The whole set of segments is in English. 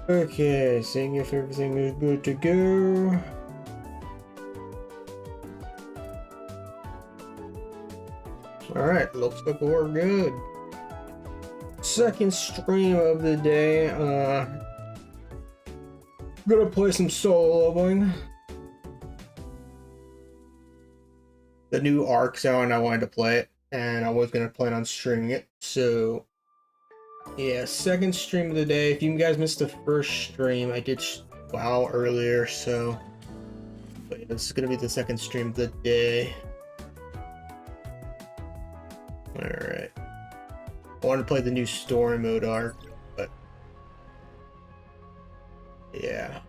Okay, seeing if everything is good to go. Alright, looks like we're good. Second stream of the day. Gonna play some soloing. The new Arc's out and I wanted to play it, and I was gonna plan on streaming it, so yeah, second stream of the day. If you guys missed the first stream, I did WoW earlier, so but yeah, this is gonna be the second stream of the day. Alright. I want to play the new story mode arc, but yeah.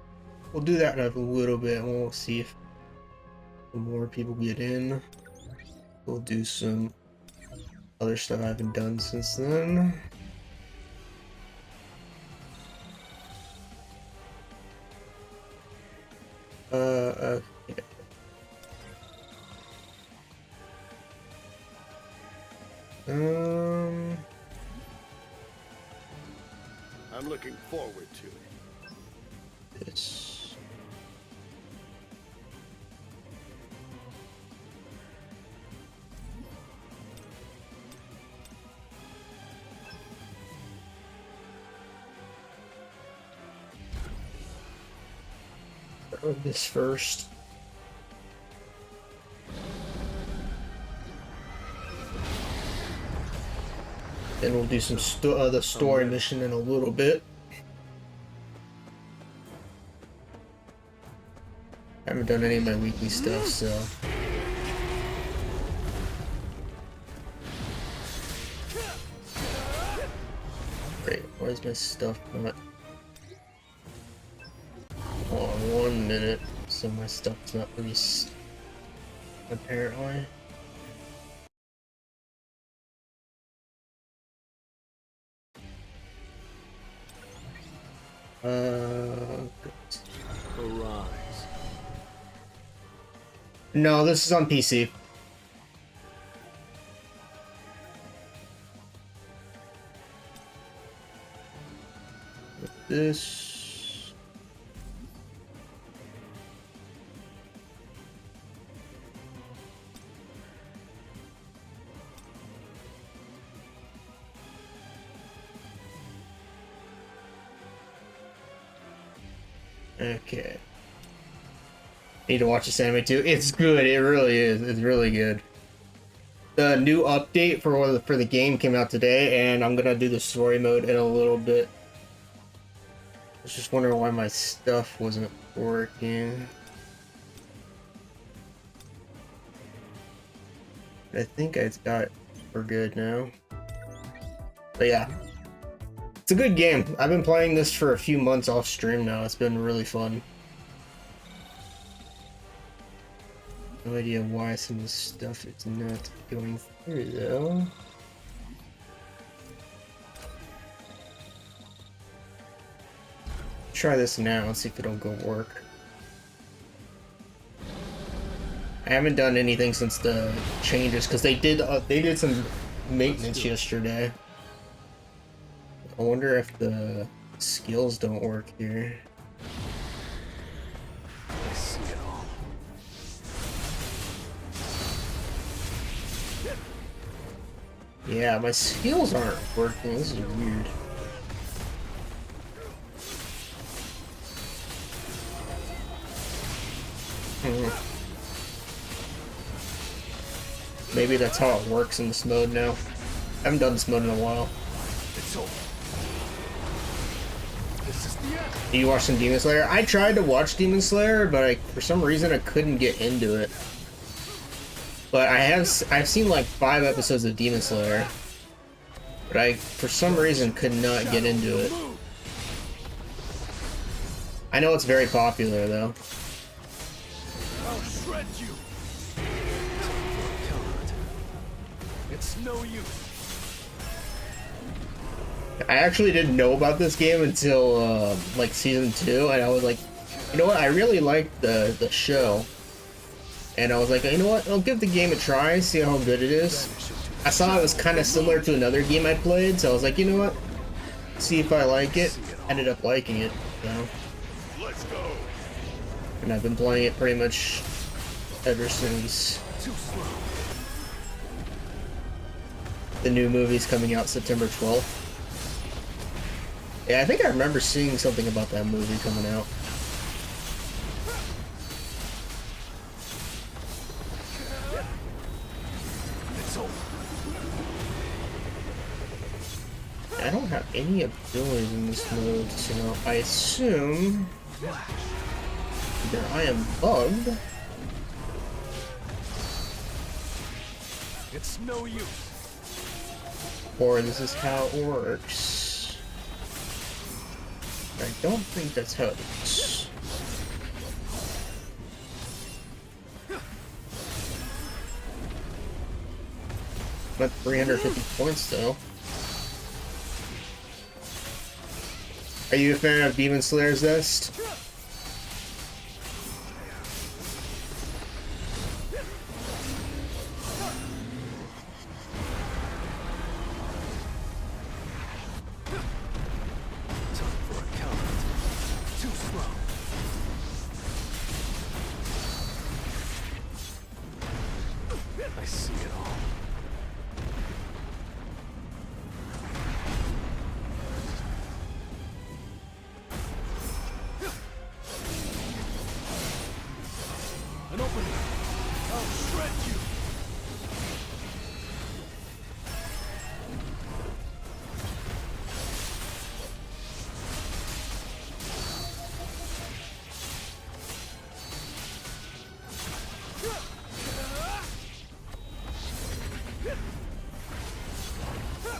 We'll do that in a little bit and we'll see if more people get in. We'll do some other stuff I haven't done since then. Okay. I'm looking forward to it. This. Start with this first. Then we'll do some the story mission in a little bit. I haven't done any of my weekly stuff, so. Great, why is my stuff not? Hold on 1 minute, so my stuff's not released. Apparently. Arise. No, this is on PC. This. Okay. Need to watch this anime too. It's good. It really is. It's really good. The new update for the game came out today, and I'm gonna do the story mode in a little bit. I was just wondering why my stuff wasn't working. I think I got it. We're good now. But yeah, it's a good game. I've been playing this for a few months off stream now. It's been really fun. No idea why some of this stuff is not going through though. Try this now and see if it'll go work. I haven't done anything since the changes because they did some maintenance yesterday. I wonder if the skills don't work here. I see it all. Yeah, my skills aren't working. This is weird. Maybe that's how it works in this mode now. I haven't done this mode in a while. It's over. This is the end. Do you watch some Demon Slayer? I tried to watch Demon Slayer, but for some reason I couldn't get into it. But I've seen like 5 episodes of Demon Slayer, but I for some reason could not get into it. I know it's very popular though. I'll shred you. It's no use. I actually didn't know about this game until like season 2, and I was like, you know what? I really liked the show, and I was like, you know what? I'll give the game a try, see how good it is. I saw it was kind of similar to another game I played, so I was like, you know what? See if I like it. ended up liking it, so. Let's go. And I've been playing it pretty much ever since. Too slow. The new movie's coming out September 12th. Yeah, I think I remember seeing something about that movie coming out. It's over. I don't have any abilities in this mode, so I assume either I am bugged. It's no use. Or this is how it works. I don't think that's how it works. Not 350 points though. Are you a fan of Demon Slayer's Zest? Time for a counter. Too slow. I see it all. An opening. I'll shred you.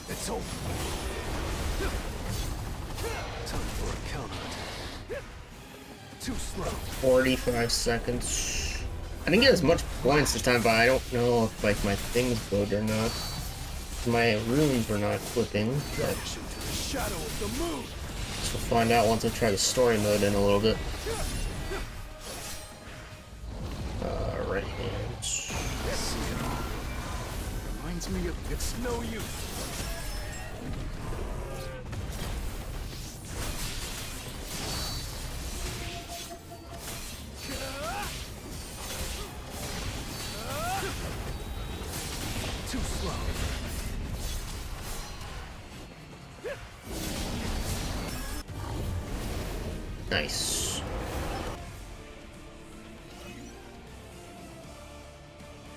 It's over. Time for a counter. Too slow. 45 seconds. I didn't get as much points this time, but I don't know if like my things bugged or not. My runes were not flipping, but Vanish into the shadow of the moon. we'll find out once I try the story mode in a little bit. Right hands. I see it all. Reminds me of it's no use. Too slow. Nice.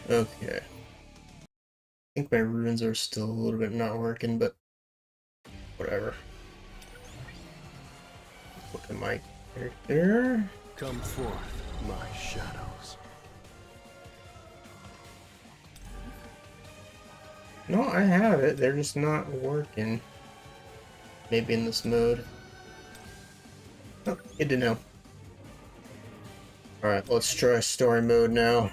Okay. I think my runes are still a little bit not working, but whatever. Look at my character. Come forth, my shadows. No, I have it. They're just not working. Maybe in this mode. Oh, good to know. Alright, let's try story mode now.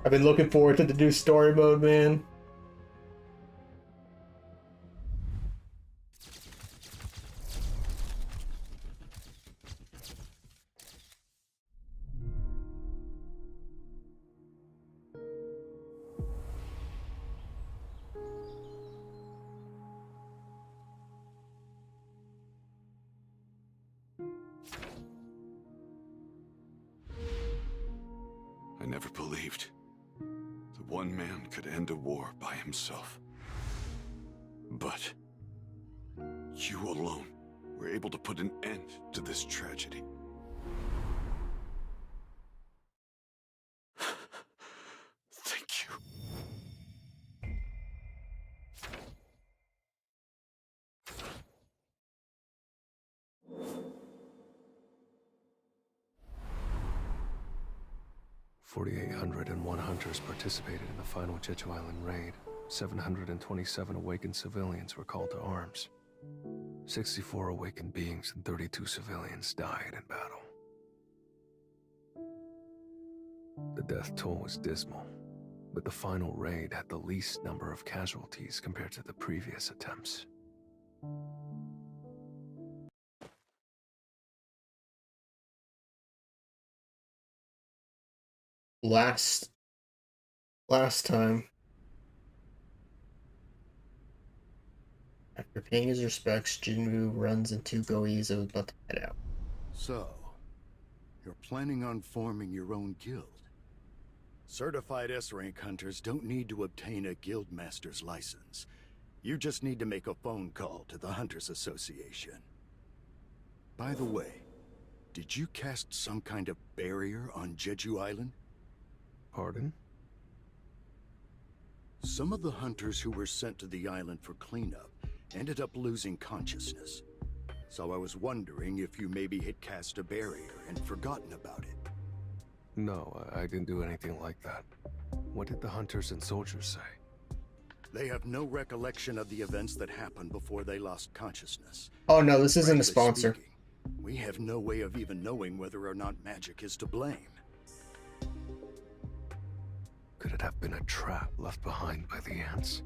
I've been looking forward to the new story mode, man. I never believed that one man could end a war by himself. But you alone were able to put an end to this tragedy. Thank you. "4,801 hunters participated in the final Jeju Island raid. 727 awakened civilians were called to arms. 64 awakened beings and 32 civilians died in battle. The death toll was dismal, but the final raid had the least number of casualties compared to the previous attempts. Last last time. After paying his respects, Jinwoo runs into Goi's and was about to head out. So, you're planning on forming your own guild? Certified S-rank hunters don't need to obtain a guildmaster's license. You just need to make a phone call to the Hunters Association. By the way, did you cast some kind of barrier on Jeju Island? Pardon? Some of the hunters who were sent to the island for cleanup ended up losing consciousness. So I was wondering if you maybe had cast a barrier and forgotten about it. No, I didn't do anything like that. What did the hunters and soldiers say? They have no recollection of the events that happened before they lost consciousness. Oh no, this isn't a Frankly sponsor. speaking, we have no way of even knowing whether or not magic is to blame. Could it have been a trap left behind by the ants?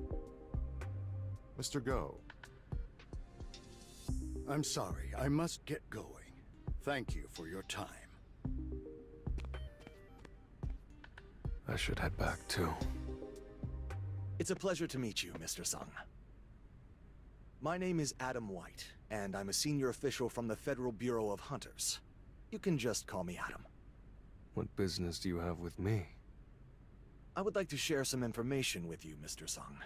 Mr. Go. I'm sorry, I must get going. Thank you for your time. I should head back too. It's a pleasure to meet you, Mr. Sung. My name is Adam White, and I'm a senior official from the Federal Bureau of Hunters. You can just call me Adam. What business do you have with me? I would like to share some information with you, Mr. Sung.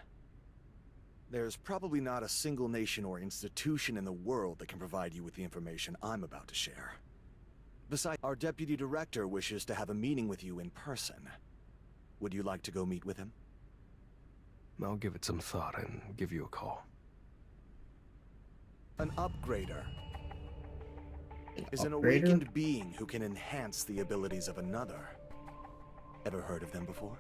There's probably not a single nation or institution in the world that can provide you with the information I'm about to share. Besides, our deputy director wishes to have a meeting with you in person. Would you like to go meet with him? I'll give it some thought and give you a call. An upgrader is an Upgrader? awakened being who can enhance the abilities of another. Ever heard of them before?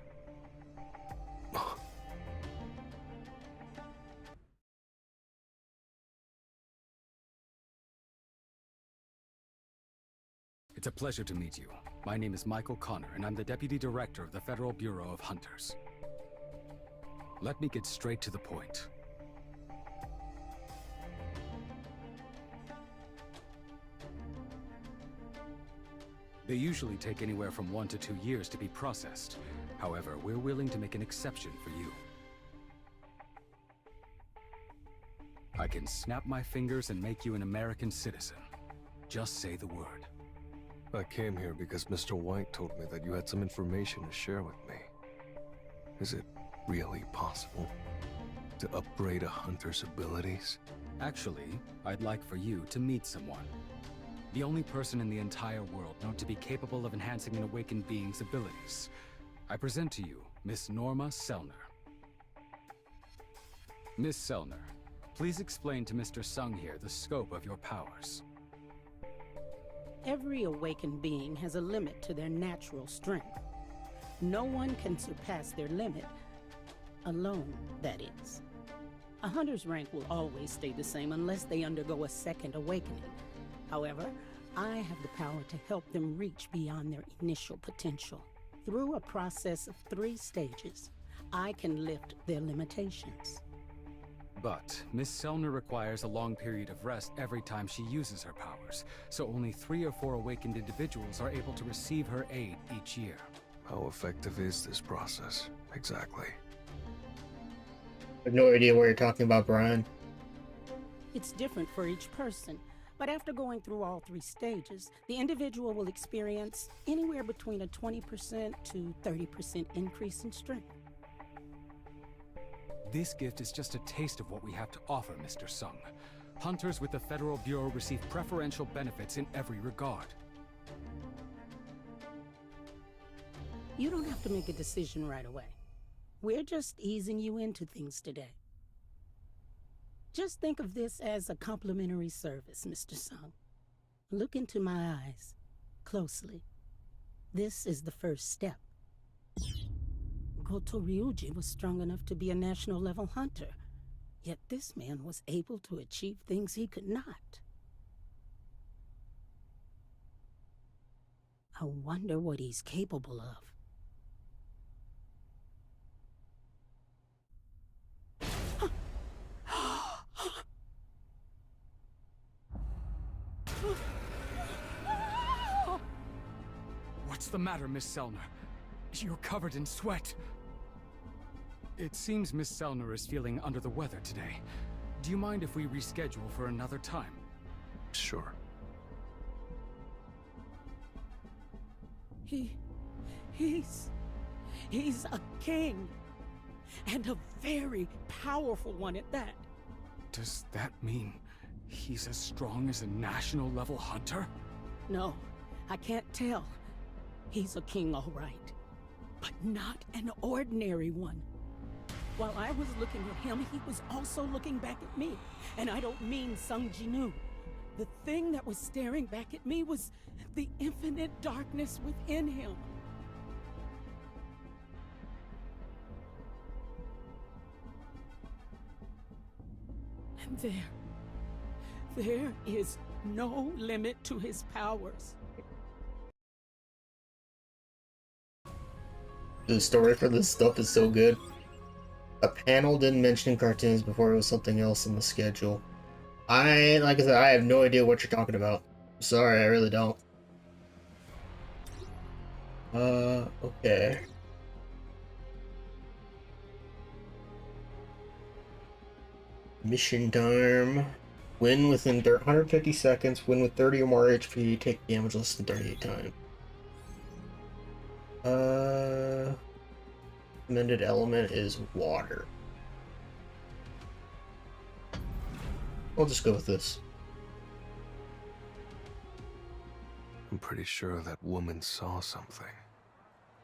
It's a pleasure to meet you. My name is Michael Connor, and I'm the Deputy Director of the Federal Bureau of Hunters. Let me get straight to the point. They usually take anywhere from 1 to 2 years to be processed. However, we're willing to make an exception for you. I can snap my fingers and make you an American citizen. Just say the word. I came here because Mr. White told me that you had some information to share with me. Is it really possible to upgrade a hunter's abilities? Actually, I'd like for you to meet someone. The only person in the entire world known to be capable of enhancing an awakened being's abilities. I present to you Miss Norma Selner. Miss Selner, please explain to Mr. Sung here the scope of your powers. Every awakened being has a limit to their natural strength. No one can surpass their limit, alone, that is. A hunter's rank will always stay the same unless they undergo a second awakening. However, I have the power to help them reach beyond their initial potential. Through a process of 3 stages, I can lift their limitations. But Miss Selner requires a long period of rest every time she uses her powers, so only 3 or 4 awakened individuals are able to receive her aid each year. How effective is this process, exactly? I have no idea what you're talking about, Brian. It's different for each person, but after going through all 3 stages, the individual will experience anywhere between a 20% to 30% increase in strength. This gift is just a taste of what we have to offer, Mr. Sung. Hunters with the Federal Bureau receive preferential benefits in every regard. You don't have to make a decision right away. We're just easing you into things today. Just think of this as a complimentary service, Mr. Sung. Look into my eyes closely. This is the first step. Goto Ryuji was strong enough to be a national-level hunter, yet this man was able to achieve things he could not. I wonder what he's capable of. What's the matter, Miss Selner? You're covered in sweat. It seems Miss Selner is feeling under the weather today. Do you mind if we reschedule for another time? Sure. He's a king. And a very powerful one at that. Does that mean he's as strong as a national-level hunter? No, I can't tell. He's a king, all right. But not an ordinary one. While I was looking at him, he was also looking back at me. And I don't mean Sung Jinu. The thing that was staring back at me was the infinite darkness within him. And there is no limit to his powers. The story for this stuff is so good. A panel didn't mention cartoons before it was something else in the schedule. Like I said, I have no idea what you're talking about. Sorry, I really don't. Okay. Mission time. Win within 150 seconds, win with 30 or more HP, take damage less than 38 times. Recommended element is water. I'll just go with this. I'm pretty sure that woman saw something.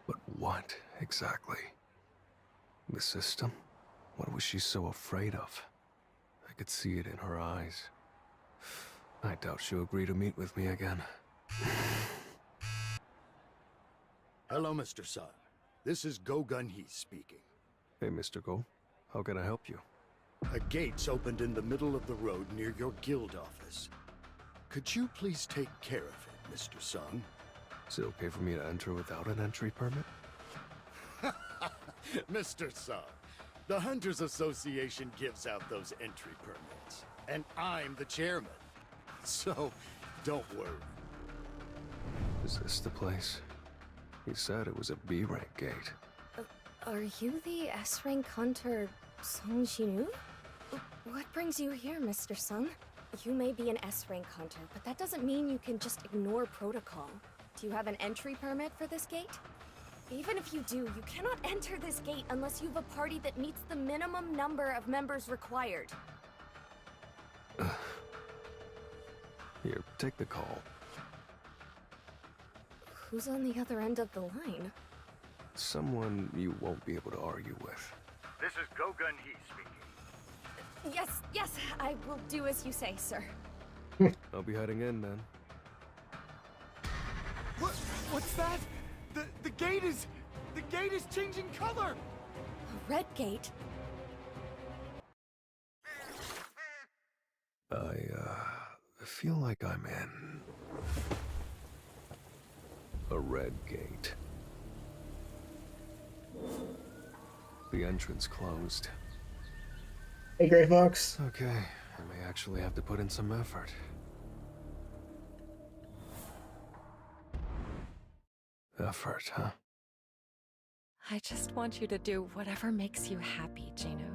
But what exactly? The system? What was she so afraid of? I could see it in her eyes. I doubt she'll agree to meet with me again. Hello, Mr. Sun. This is Go Gun Hee speaking. Hey, Mr. Go. How can I help you? A gate's opened in the middle of the road near your guild office. Could you please take care of it, Mr. Sung? Is it okay for me to enter without an entry permit? Mr. Sung, the Hunters Association gives out those entry permits, and I'm the chairman. So, don't worry. Is this the place? He said it was a B-rank gate. Are you the S-rank hunter, Sung Jinu? What brings you here, Mr. Sung? You may be an S-rank hunter, but that doesn't mean you can just ignore protocol. Do you have an entry permit for this gate? Even if you do, you cannot enter this gate unless you have a party that meets the minimum number of members required. Here, take the call. Who's on the other end of the line? Someone you won't be able to argue with. This is Go Gun Hee speaking. Yes, I will do as you say, sir. I'll be heading in then. What's that? The gate is changing color. A red gate? I feel like I'm in a red gate. The entrance closed. Hey, Gray Fox. Okay, I may actually have to put in some effort. Effort, huh? I just want you to do whatever makes you happy, Gino.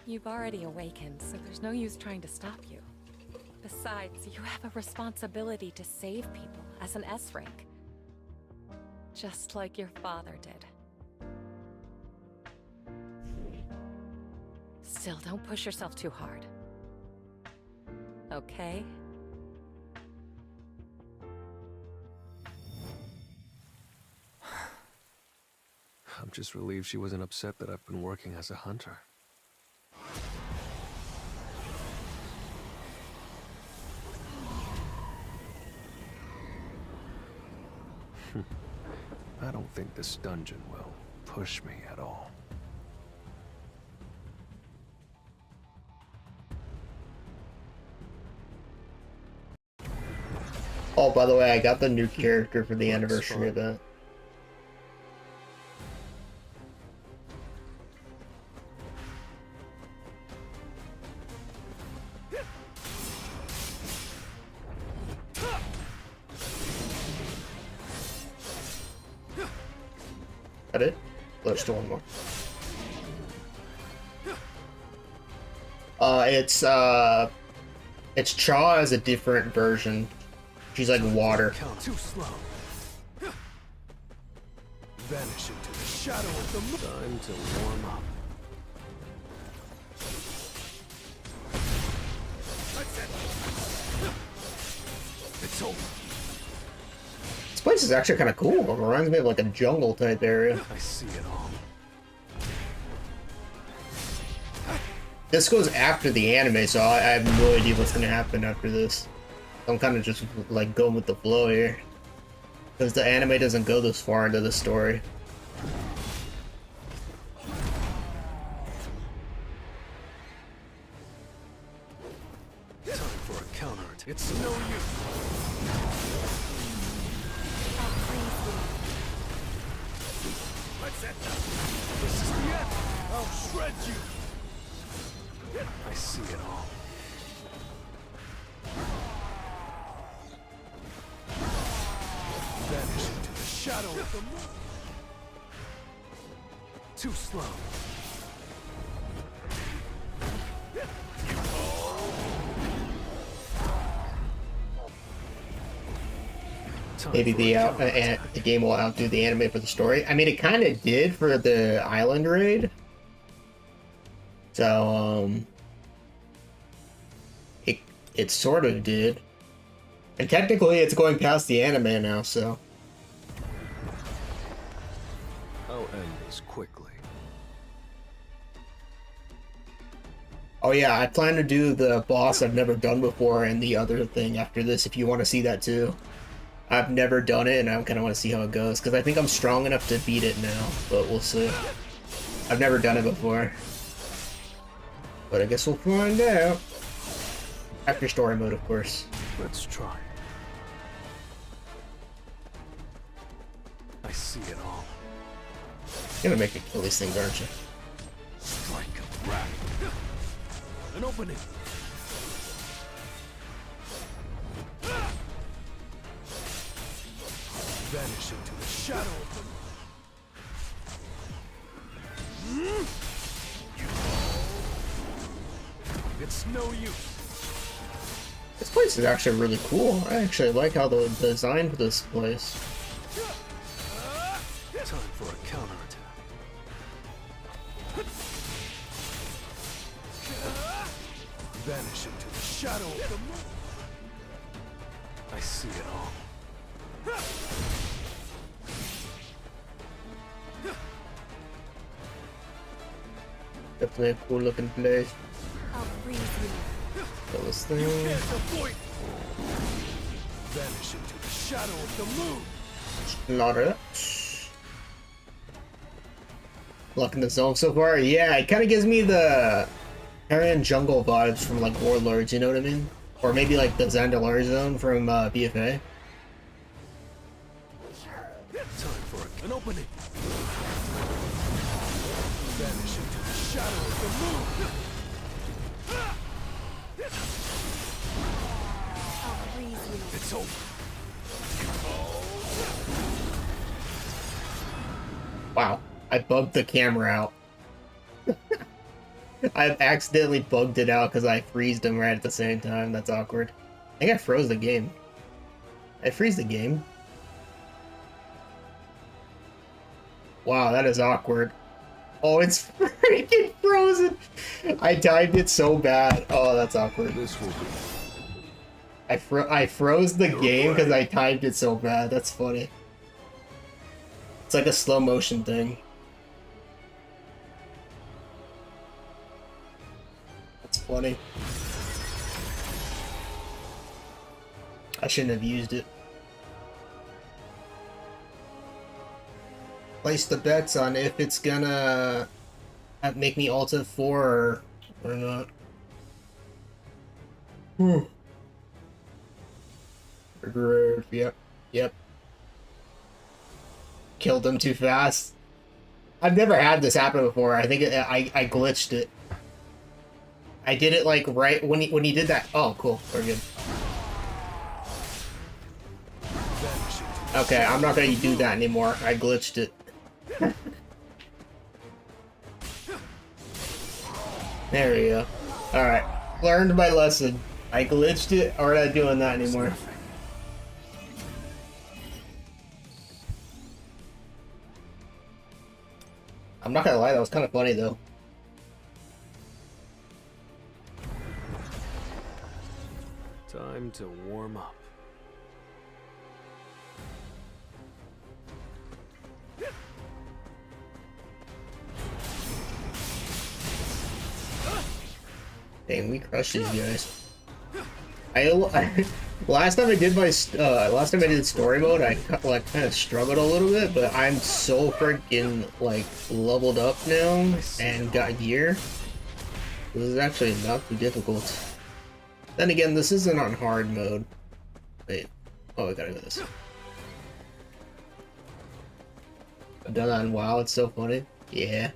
You've already awakened, so there's no use trying to stop you. Besides, you have a responsibility to save people as an S rank. Just like your father did. Still, don't push yourself too hard. Okay? I'm just relieved she wasn't upset that I've been working as a hunter. I don't think this dungeon will push me at all. Oh, by the way, I got the new character for the anniversary event. There's still one more. It's Chaw as a different version. She's like water. Too slow. Vanish into the shadow of the moon. Time to warm up. It's over. This place is actually kind of cool. It reminds me of like a jungle type area. I see it all. This goes after the anime, so I have no idea what's gonna happen after this. I'm kind of just like going with the flow here, because the anime doesn't go this far into the story. Time for a counter. It's no use. What's that? This is the end. I'll shred you. I see it all. Vanish into the shadow of the moon. Too slow. Maybe the game will outdo the anime for the story. I mean, it kind of did for the island raid. So, it sort of did. And technically, it's going past the anime now, so. I'll end this quickly. Oh yeah, I plan to do the boss I've never done before and the other thing after this if you want to see that too. I've never done it and I kind of want to see how it goes because I think I'm strong enough to beat it now, but we'll see. I've never done it before. But I guess we'll find out. After story mode, of course. Let's try. I see it all. You're gonna make me kill these things, aren't you? Strike a rat. An opening. Vanish into the shadow of the... It's no use. This place is actually really cool. I actually like how they designed this place. Time for a counterattack. Vanish into the shadow of the moon. I see it all. Definitely a cool looking place. I'll freeze you. Kill this thing. Vanish into the shadow of the moon. Slaughter. Blocking the zone so far? Yeah, it kind of gives me the Aryan jungle vibes from like Warlords, you know what I mean? Or maybe like the Zandalar zone from BFA. Time for an opening. Vanish into the shadow of the moon. I'll freeze you. It's over. Wow, I bugged the camera out. I accidentally bugged it out because I freezed him right at the same time. That's awkward. I think I froze the game. I freeze the game. Wow, that is awkward. Oh, it's freaking frozen. I timed it so bad. Oh, that's awkward. This will be. I froze the game because I timed it so bad. That's funny. It's like a slow motion thing. That's funny. I shouldn't have used it. Place the bets on if it's gonna make me alt F4 or not. Regret. Yep. Killed him too fast. I've never had this happen before. I think I glitched it. I did it like right when he did that. Oh, cool. We're good. Okay, I'm not gonna do that anymore. I glitched it. There we go. Alright. Learned my lesson. I glitched it, or not doing that anymore. I'm not gonna lie, that was kind of funny though. Time to warm up. Dang, we crushed these guys. Last time I did my story mode, I kind of struggled a little bit, but I'm so freaking like leveled up now and got gear. This is actually not too difficult. Then again, this isn't on hard mode. Wait, oh, I gotta go this. I've done that on WoW. It's so funny. Yeah.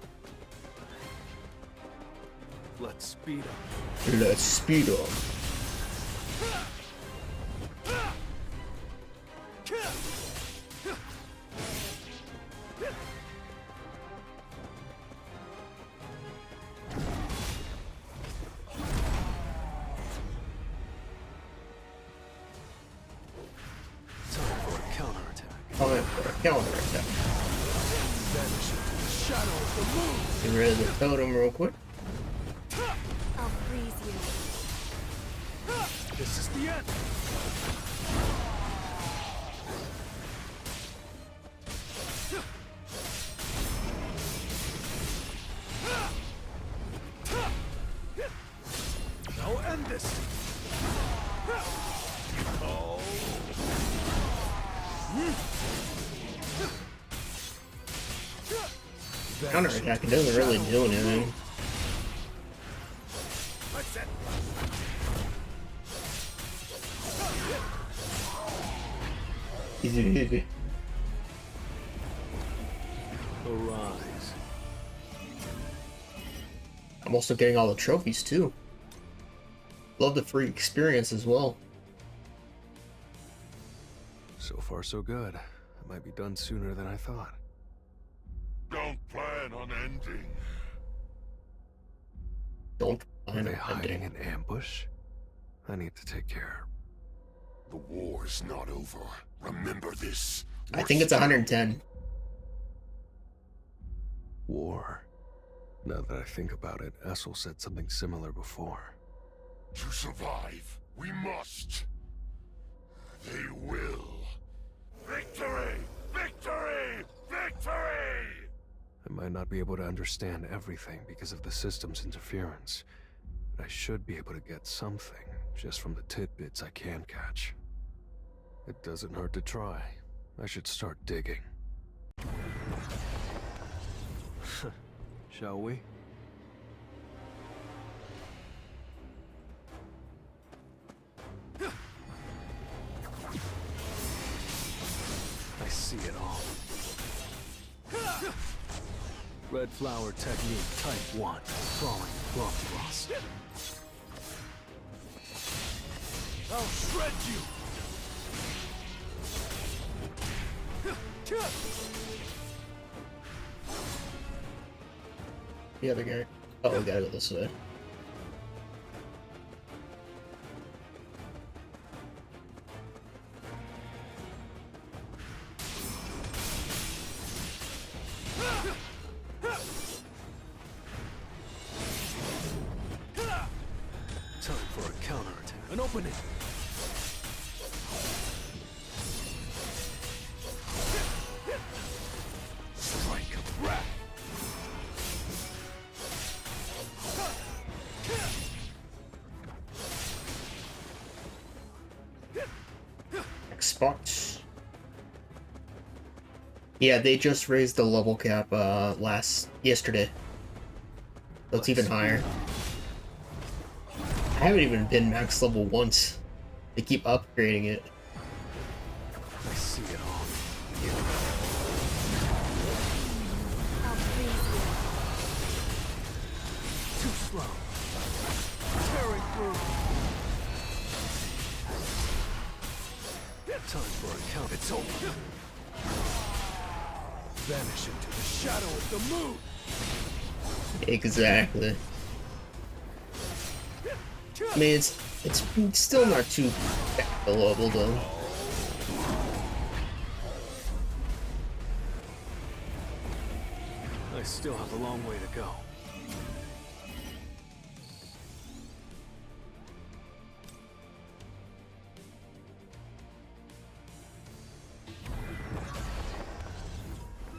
Let's speed up. Let's speed up. Time for a counterattack. Time for a counterattack. Vanish into the shadow of the moon. Get rid of the totem real quick. I'll freeze you. This is the end. Now end this. Oh. Counterattack, it doesn't really do anything. That's it. Easy, easy. Arise. I'm also getting all the trophies too. Love the free experience as well. So far, so good. I might be done sooner than I thought. Don't plan on ending. Don't Are plan they on hiding ending. in ambush? I need to take care. The war's not over. Remember this. I think it's 110. War. Now that I think about it, Essel said something similar before. To survive, we must. They will. Victory! Victory! Victory! I might not be able to understand everything because of the system's interference, but I should be able to get something just from the tidbits I can catch. It doesn't hurt to try. I should start digging. Shall we? I see it all. Red flower technique type 1. Crawling plum frost. I'll shred you! The other guy. Oh, we gotta go this way. Time for a counterattack. An opening! Strike of wrath! Xbox. Yeah, they just raised the level cap yesterday. So it's even higher. I haven't even been max level once. They keep upgrading it. I see it all. I'll freeze Too slow. Tearing through. Time for a count. It's over. Vanish into the shadow of the moon. Exactly. I mean, it's still not too bad the level though. I still have a long way to go.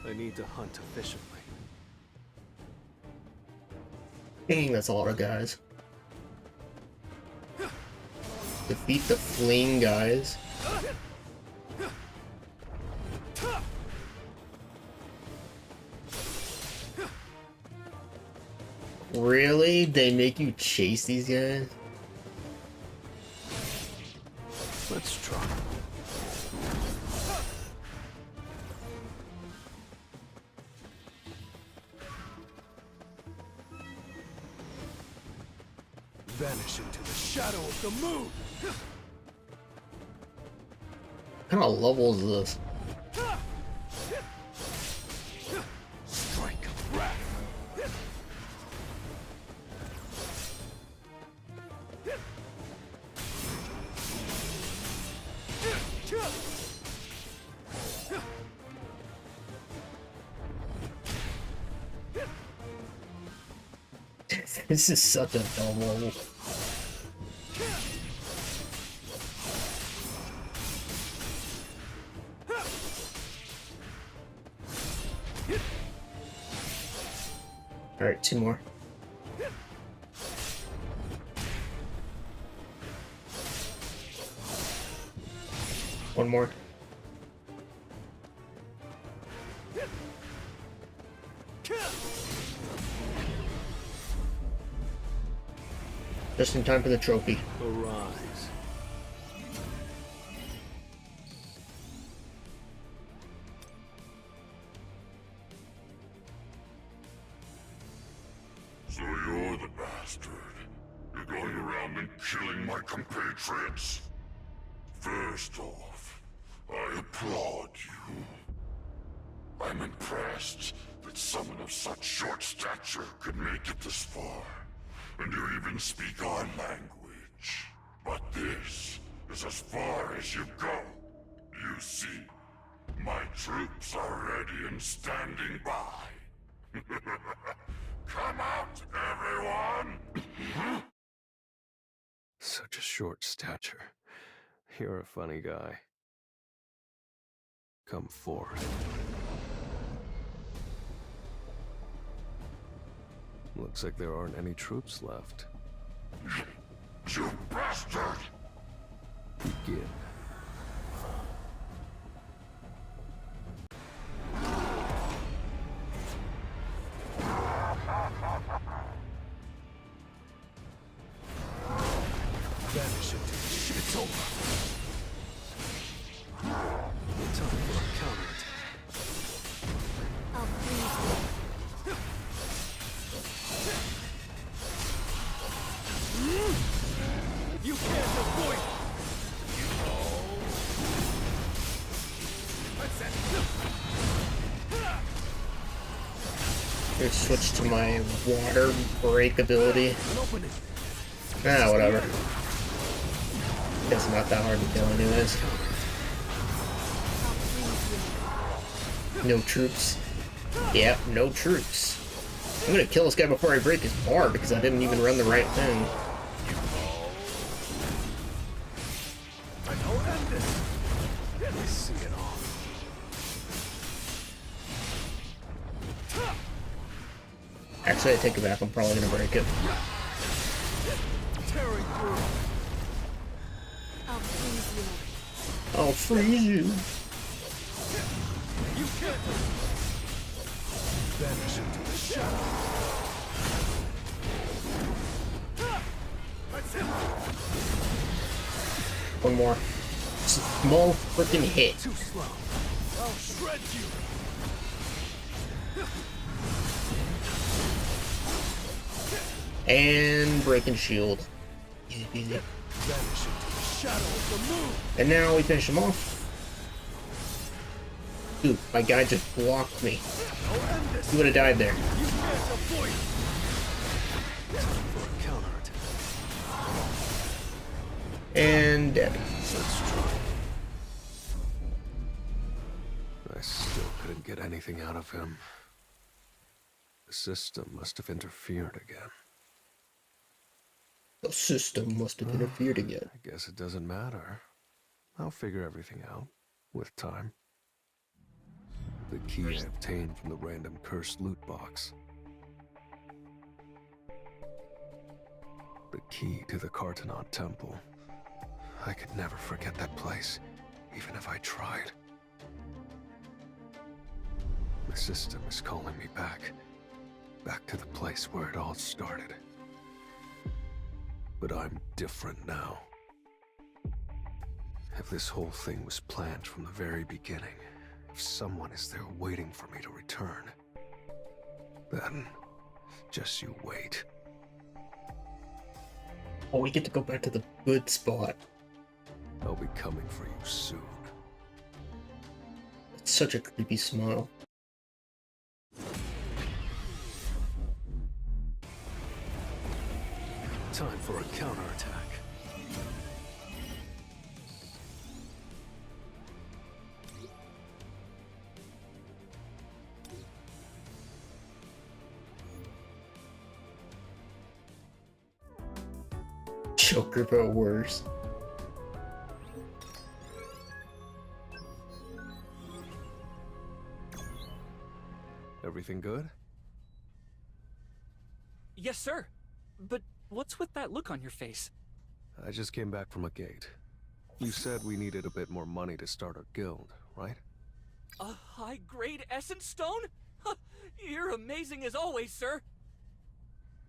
I need to hunt efficiently. Dang, that's a lot of guys. Defeat the fleeing guys. Really? They make you chase these guys? Let's try. Vanish into the shadow of the moon. What kind of level is this? Strike of wrath. This is such a dumb level. Alright, 2 more. One more. Just in time for the trophy. Arise. So you're the bastard. You're going around and killing my compatriots. First off, I applaud you. I'm impressed that someone of such short stature could make it this far. And you even speak our language. But this is as far as you go. You see, my troops are ready and standing by. Come out, everyone! Such a short stature. You're a funny guy. Come forward. Looks like there aren't any troops left. You bastard! Begin. Vanish into the shit. It's over. Time for a counterattack. I'll freeze You can't avoid it! Let's switch to my water break ability. Ah, whatever. It's not that hard to kill anyways. No troops. Yep, no troops. I'm gonna kill this guy before I break his bar because I didn't even run the right thing. I see it all. Actually, I take it back. I'm probably gonna break it. Tearing through. I'll freeze you. I'll freeze you. You can't vanish into the shadow. One more. Small freaking hit. Too slow. I'll shred you. And breaking shield. Easy peasy. Vanish into the shadow of the moon. And now we finish him off. Dude, my guy just blocked me. He would have died there. You can't avoid it. Time for a counterattack. And dead. Let's try. I still couldn't get anything out of him. The system must have interfered again. The system must have interfered again. I guess it doesn't matter. I'll figure everything out with time. The key I obtained from the random cursed loot box. The key to the Cartanon Temple. I could never forget that place, even if I tried. The system is calling me back to the place where it all started. But I'm different now. If this whole thing was planned from the very beginning, if someone is there waiting for me to return, then just you wait. Oh, we get to go back to the good spot. I'll be coming for you soon. It's such a creepy smile. Time for a counterattack. Joker, but worse. Everything good? Yes, sir. But what's with that look on your face? I just came back from a gate. You said we needed a bit more money to start our guild, right? A high-grade essence stone? Huh, you're amazing as always, sir.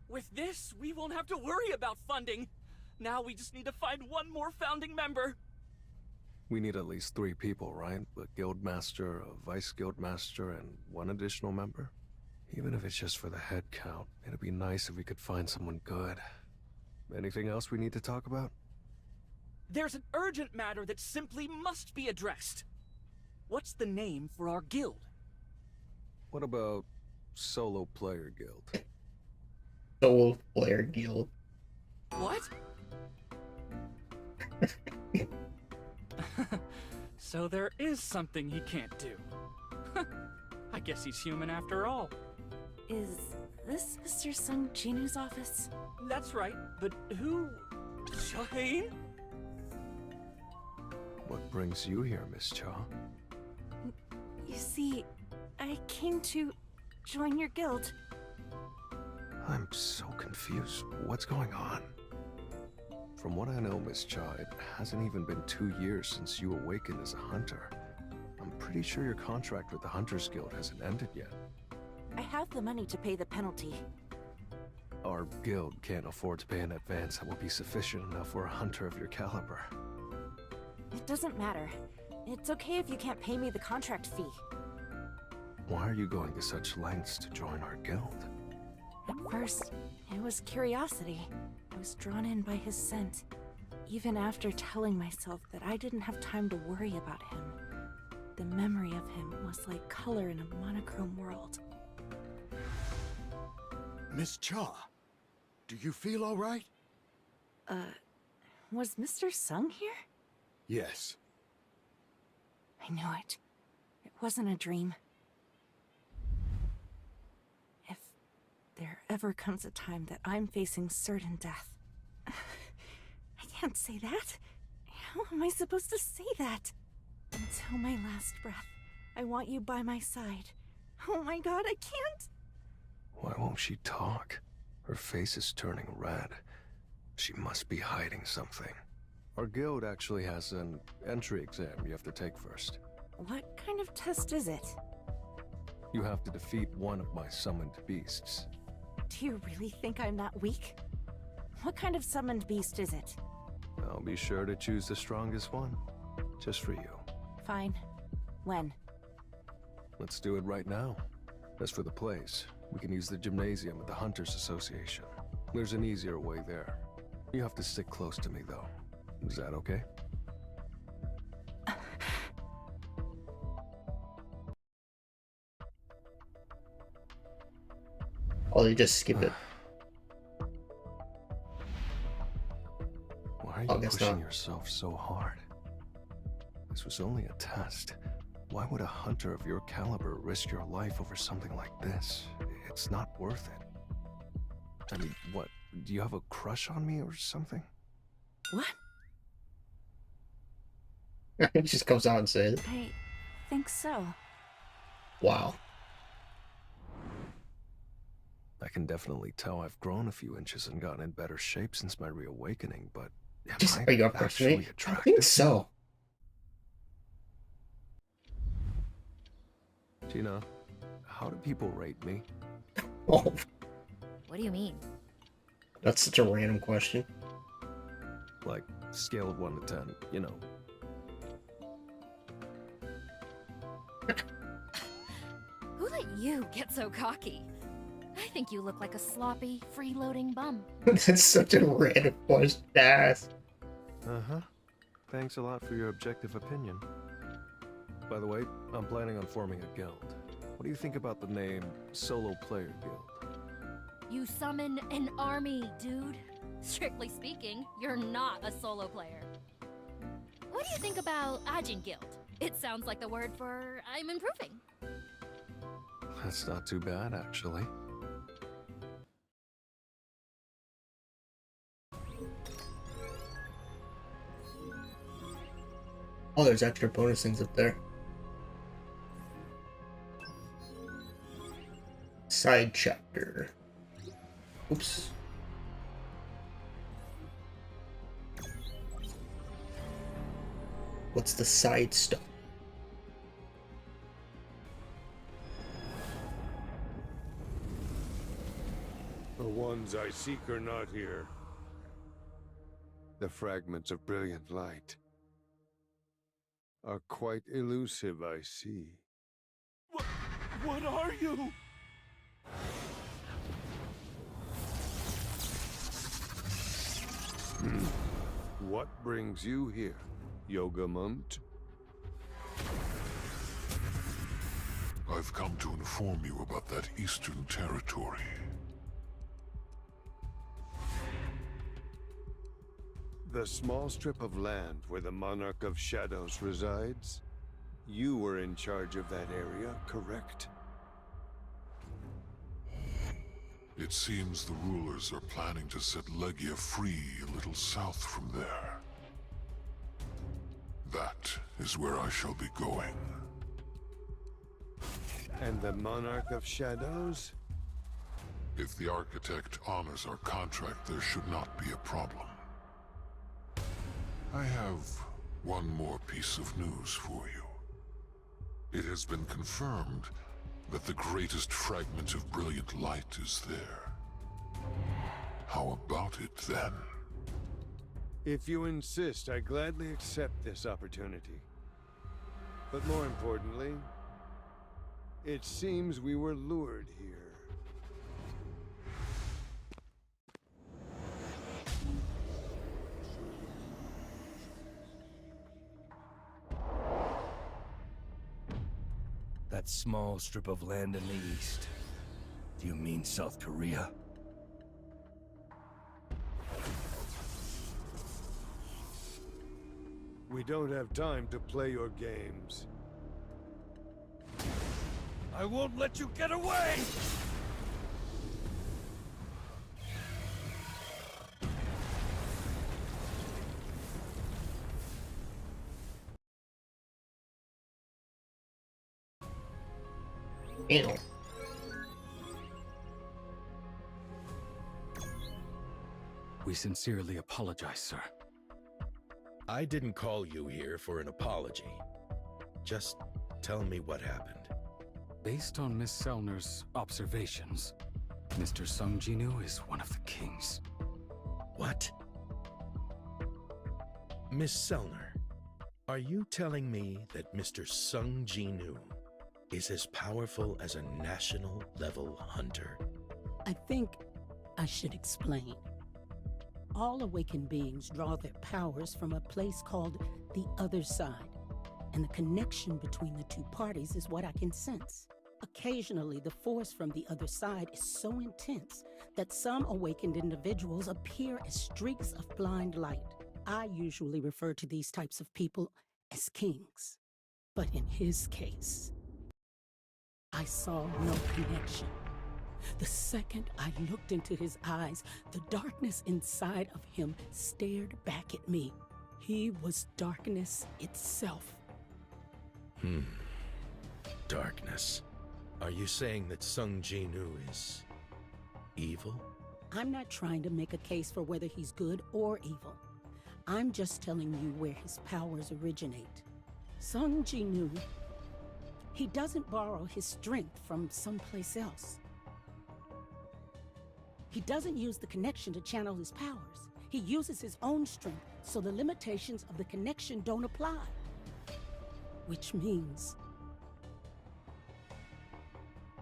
With this, we won't have to worry about funding. Now we just need to find one more founding member. We need at least 3 people, right? A guild master, a vice guild master, and 1 additional member? Even if it's just for the head count, it'd be nice if we could find someone good. Anything else we need to talk about? There's an urgent matter that simply must be addressed. What's the name for our guild? What about Solo Player Guild? Solo Player Guild. What? So there is something he can't do. I guess he's human after all. Is this Mr. Sung Jinu's office? That's right, but who... Shaheen? What brings you here, Miss Cha? You see, I came to join your guild. I'm so confused. What's going on? From what I know, Miss Cha, it hasn't even been 2 years since you awakened as a hunter. I'm pretty sure your contract with the Hunters Guild hasn't ended yet. I have the money to pay the penalty. Our guild can't afford to pay an advance that will be sufficient enough for a hunter of your caliber. It doesn't matter. It's okay if you can't pay me the contract fee. Why are you going to such lengths to join our guild? At first, it was curiosity. I was drawn in by his scent. Even after telling myself that I didn't have time to worry about him, the memory of him was like color in a monochrome world. Miss Cha, do you feel all right? Was Mr. Sung here? Yes. I knew it. It wasn't a dream. If there ever comes a time that I'm facing certain death... I can't say that. How am I supposed to say that? Until my last breath, I want you by my side. Oh my god, I can't! Why won't she talk? Her face is turning red. She must be hiding something. Our guild actually has an entry exam you have to take first. What kind of test is it? You have to defeat one of my summoned beasts. Do you really think I'm that weak? What kind of summoned beast is it? I'll be sure to choose the strongest one. Just for you. Fine. When? Let's do it right now. As for the place, we can use the gymnasium at the Hunters Association. There's an easier way there. You have to stick close to me, though. Is that okay? Oh, you just skip it. Why Why are I you guess pushing not. yourself so hard? This was only a test. Why would a hunter of your caliber risk your life over something like this? It's not worth it. I mean, what? Do you have a crush on me or something? What? He just comes out and says, I think so. wow. I can definitely tell I've grown a few inches and gotten in better shape since my reawakening, but am Just, I are you up for actually me? I attractive? think so. Gina, how do people rate me? Oh, What do you mean? that's such a random question. Like, scale of 1 to 10, you know. Who let you get so cocky? I think you look like a sloppy, freeloading bum. That's such a random question to ask. Uh-huh. Thanks a lot for your objective opinion. By the way, I'm planning on forming a guild. What do you think about the name Solo Player Guild? You summon an army, dude. Strictly speaking, you're not a solo player. What do you think about Ajin Guild? It sounds like the word for I'm improving. That's not too bad, actually. Oh, there's extra bonus things up there. Side chapter. Oops. What's the side stuff? The ones I seek are not here. The fragments of brilliant light are quite elusive, I see. What are you? What brings you here, Yogamont? I've come to inform you about that eastern territory. The small strip of land where the Monarch of Shadows resides? You were in charge of that area, correct? It seems the rulers are planning to set Legia free a little south from there. That is where I shall be going. And the Monarch of Shadows? If the architect honors our contract, there should not be a problem. I have one more piece of news for you. It has been confirmed that the greatest fragment of brilliant light is there. How about it, then? If you insist, I gladly accept this opportunity. But more importantly, it seems we were lured here. That small strip of land in the east. Do you mean South Korea? We don't have time to play your games. I won't let you get away! Ew. We sincerely apologize, sir. I didn't call you here for an apology. Just tell me what happened. Based on Miss Selner's observations, Mr. Sung Jinu is one of the kings. What? Miss Selner, are you telling me that Mr. Sung Jinu is as powerful as a national-level hunter? I think I should explain. All awakened beings draw their powers from a place called the other side, and the connection between the two parties is what I can sense. Occasionally, the force from the other side is so intense that some awakened individuals appear as streaks of blind light. I usually refer to these types of people as kings. But in his case, I saw no connection. The second I looked into his eyes, the darkness inside of him stared back at me. He was darkness itself. Darkness. Are you saying that Sung Ji-nu is evil? I'm not trying to make a case for whether he's good or evil. I'm just telling you where his powers originate. Sung Ji-nu, he doesn't borrow his strength from someplace else. He doesn't use the connection to channel his powers. He uses his own strength, so the limitations of the connection don't apply. Which means...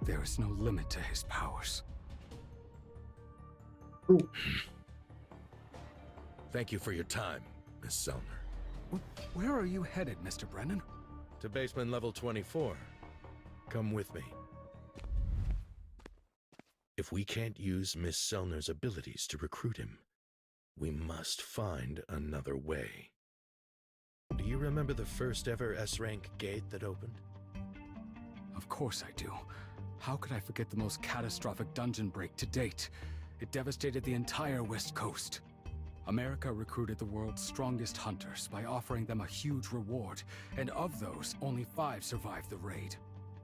There is no limit to his powers. Thank you for your time, Miss Selner. Where are you headed, Mr. Brennan? To basement level 24. Come with me. If we can't use Miss Selner's abilities to recruit him, we must find another way. Do you remember the first ever S-rank gate that opened? Of course I do. How could I forget the most catastrophic dungeon break to date? It devastated the entire West Coast. America recruited the world's strongest hunters by offering them a huge reward, and of those, only 5 survived the raid.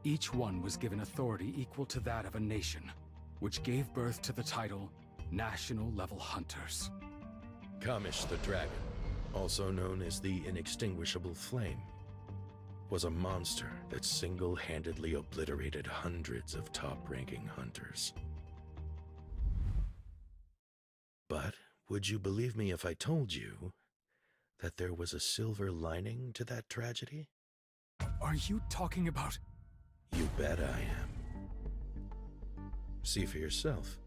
Each one was given authority equal to that of a nation, which gave birth to the title National Level Hunters. Kamish the Dragon, also known as the Inextinguishable Flame, was a monster that single-handedly obliterated hundreds of top-ranking hunters. But would you believe me if I told you that there was a silver lining to that tragedy? Are you talking about... You bet I am. See for yourself.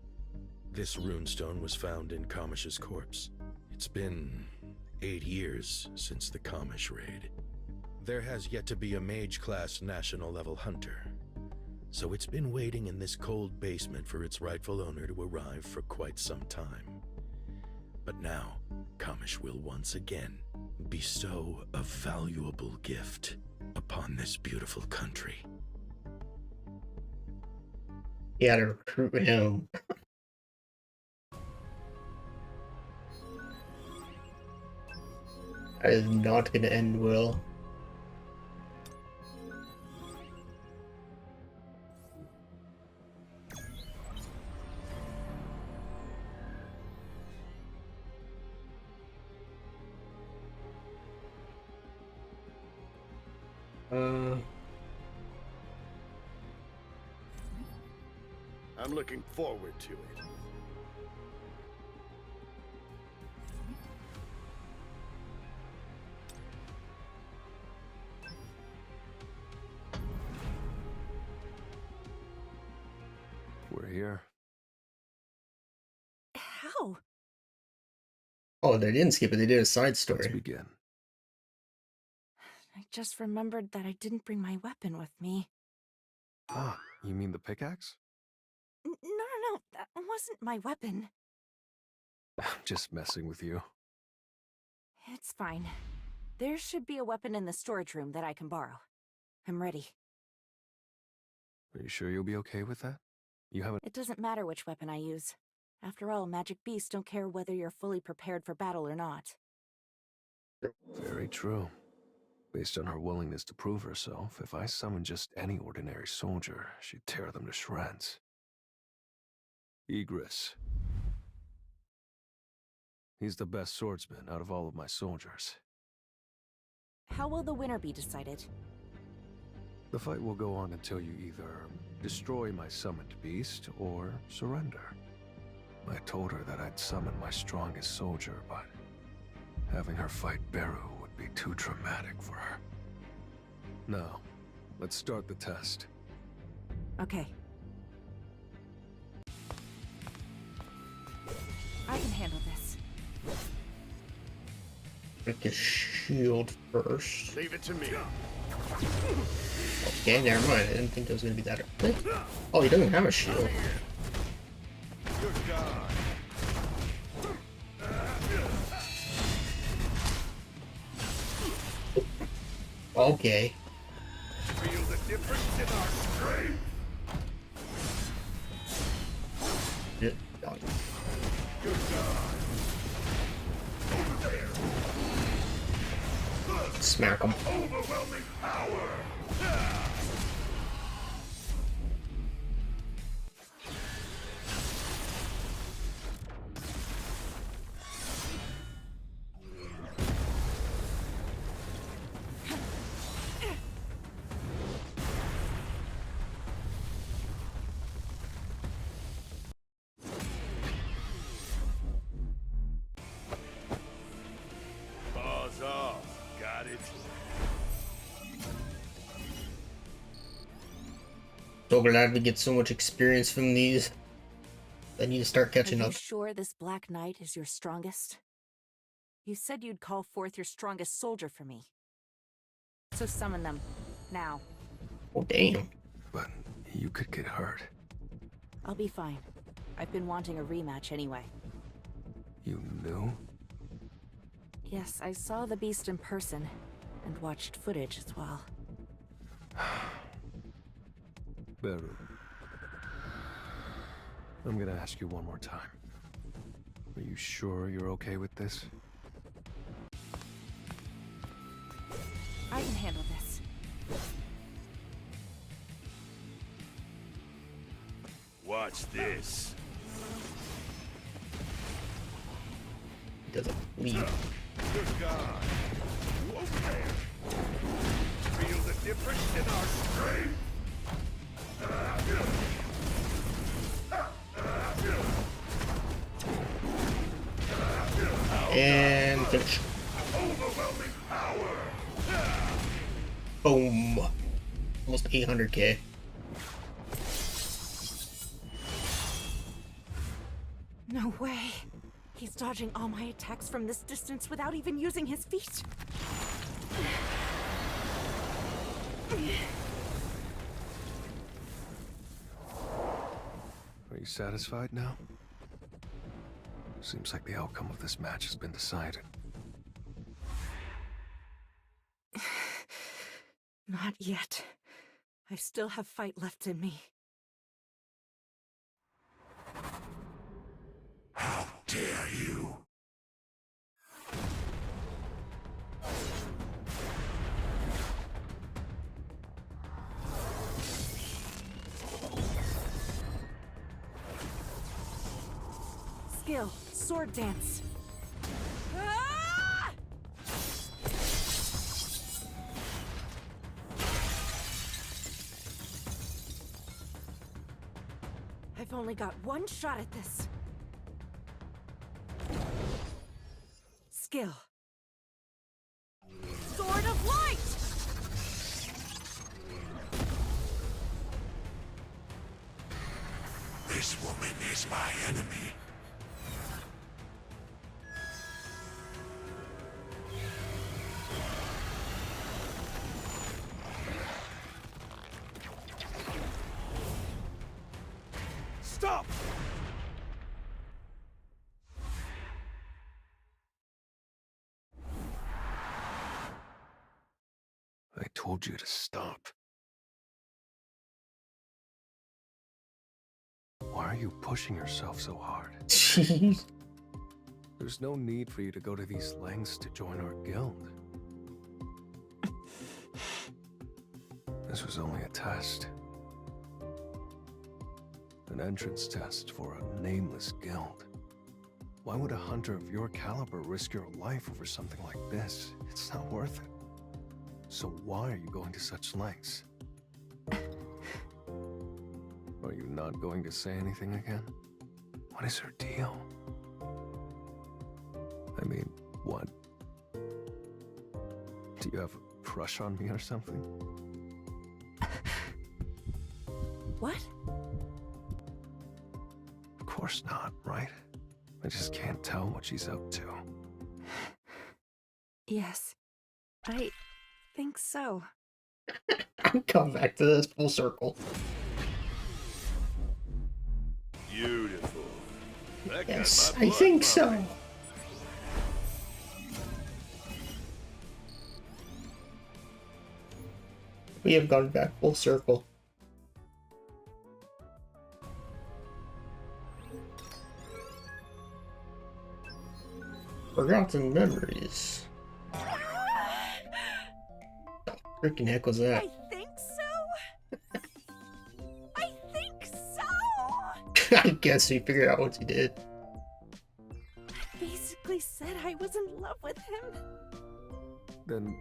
This runestone was found in Kamish's corpse. It's been 8 years since the Kamish raid. There has yet to be a mage-class national-level hunter, so it's been waiting in this cold basement for its rightful owner to arrive for quite some time. But now, Kamish will once again bestow a valuable gift upon this beautiful country. You gotta recruit him. That is not gonna end well. I'm looking forward to it. We're here. How? Oh, they didn't skip it. They did a side story. Let's begin. I just remembered that I didn't bring my weapon with me. Ah, you mean the pickaxe? No, that wasn't my weapon. I'm just messing with you. It's fine. There should be a weapon in the storage room that I can borrow. I'm ready. Are you sure you'll be okay with that? You haven't... It doesn't matter which weapon I use. After all, magic beasts don't care whether you're fully prepared for battle or not. Very true. Based on her willingness to prove herself, if I summoned just any ordinary soldier, she'd tear them to shreds. Igris. He's the best swordsman out of all of my soldiers. How will the winner be decided? The fight will go on until you either destroy my summoned beast or surrender. I told her that I'd summon my strongest soldier, but having her fight Beru would be too traumatic for her. Now, let's start the test. Okay. I can handle this. Break his shield first. Leave it to me. Okay, never mind. I didn't think it was gonna be that early. Oh, he doesn't have a shield. You're gone. Okay. Feel the difference in our strength. Smack him. Overwhelming power. Paws off. Got it. So glad we get so much experience from these. I need to start catching Are up. you sure this Black Knight is your strongest? You said you'd call forth your strongest soldier for me. So summon them. Now. Oh, damn. But you could get hurt. I'll be fine. I've been wanting a rematch anyway. You knew? Yes, I saw the beast in person, and watched footage as well. Beru. I'm gonna ask you one more time. Are you sure you're okay with this? I can handle this. Watch this. He doesn't leave. Good God. Whoa there. Feel the difference in our strength. And finish. Overwhelming power. Boom. Almost 800k. No way. He's dodging all my attacks from this distance without even using his feet. Are you satisfied now? Seems like the outcome of this match has been decided. Not yet. I still have fight left in me. How dare you? Skill, sword dance. Ah! I've only got one shot at this. Skill. Sword of Light! This woman is my enemy. Stop! I told you to stop. Why are you pushing yourself so hard? Jeez. There's no need for you to go to these lengths to join our guild. This was only a test. An entrance test for a nameless guild. Why would a hunter of your caliber risk your life over something like this? It's not worth it. So why are you going to such lengths? Are you not going to say anything again? What is her deal? I mean, what? Do you have a crush on me or something? What? Of course not, right? I just can't tell what she's up to. Yes. I think so. Come back to this full circle. Beautiful. That got Yes, my I blood think so. pumping. We have gone back full circle. Forgotten memories. Freaking heck was that? I think so. I think so. I guess we figured out what you did. I basically said I was in love with him. Then,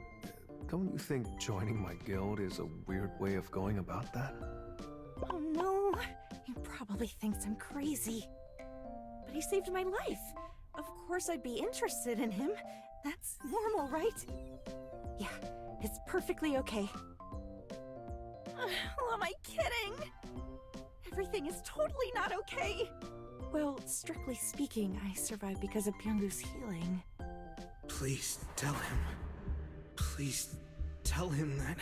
don't you think joining my guild is a weird way of going about that? Oh no, he probably thinks I'm crazy. But he saved my life. Of course I'd be interested in him. That's normal, right? Yeah, it's perfectly okay. Oh, am I kidding? Everything is totally not okay. Well, strictly speaking, I survived because of Byung-goo's healing. Please tell him. Please tell him that.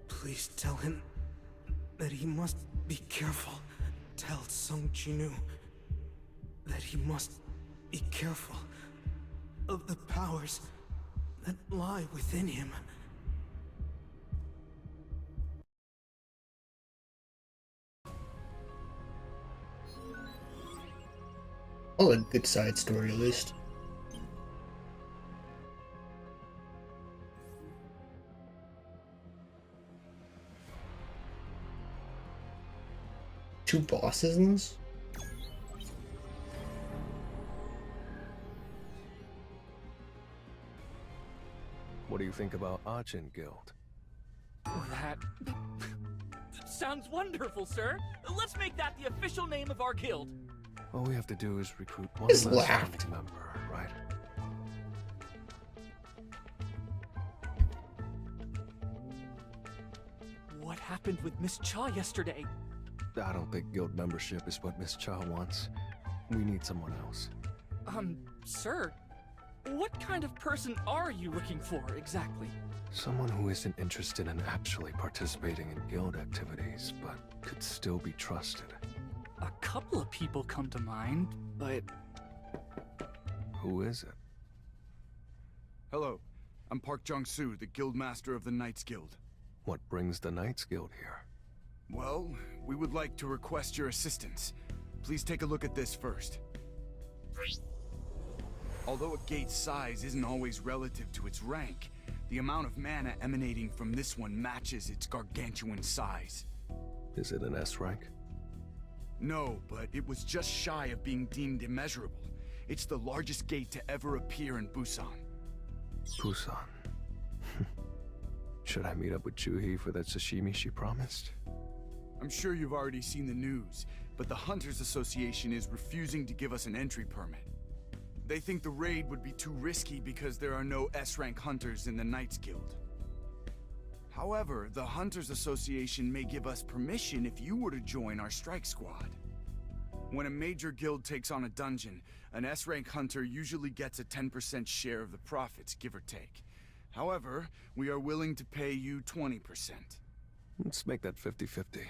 Please tell him that he must be careful. Tell Sung Chinu that he must be careful of the powers that lie within him. Oh, a good side story at least. Two bosses in this? What do you think about Ajin Guild? That sounds wonderful, sir. Let's make that the official name of our guild. All we have to do is recruit one Just less laughed. family member, right? What happened with Miss Cha yesterday? I don't think guild membership is what Miss Cha wants. We need someone else. Sir, what kind of person are you looking for exactly? Someone who isn't interested in actually participating in guild activities, but could still be trusted. A couple of people come to mind, but... Who is it? Hello, I'm Park Jong-soo, the Guild Master of the Knights Guild. What brings the Knights Guild here? Well, we would like to request your assistance. Please take a look at this first. Although a gate's size isn't always relative to its rank, the amount of mana emanating from this one matches its gargantuan size. Is it an S rank? No, but it was just shy of being deemed immeasurable. It's the largest gate to ever appear in Busan. Busan. Should I meet up with Chuhee for that sashimi she promised? I'm sure you've already seen the news, but the Hunters Association is refusing to give us an entry permit. They think the raid would be too risky because there are no S-rank hunters in the Knights Guild. However, the Hunters Association may give us permission if you were to join our strike squad. When a major guild takes on a dungeon, an S-rank hunter usually gets a 10% share of the profits, give or take. However, we are willing to pay you 20%. Let's make that 50-50.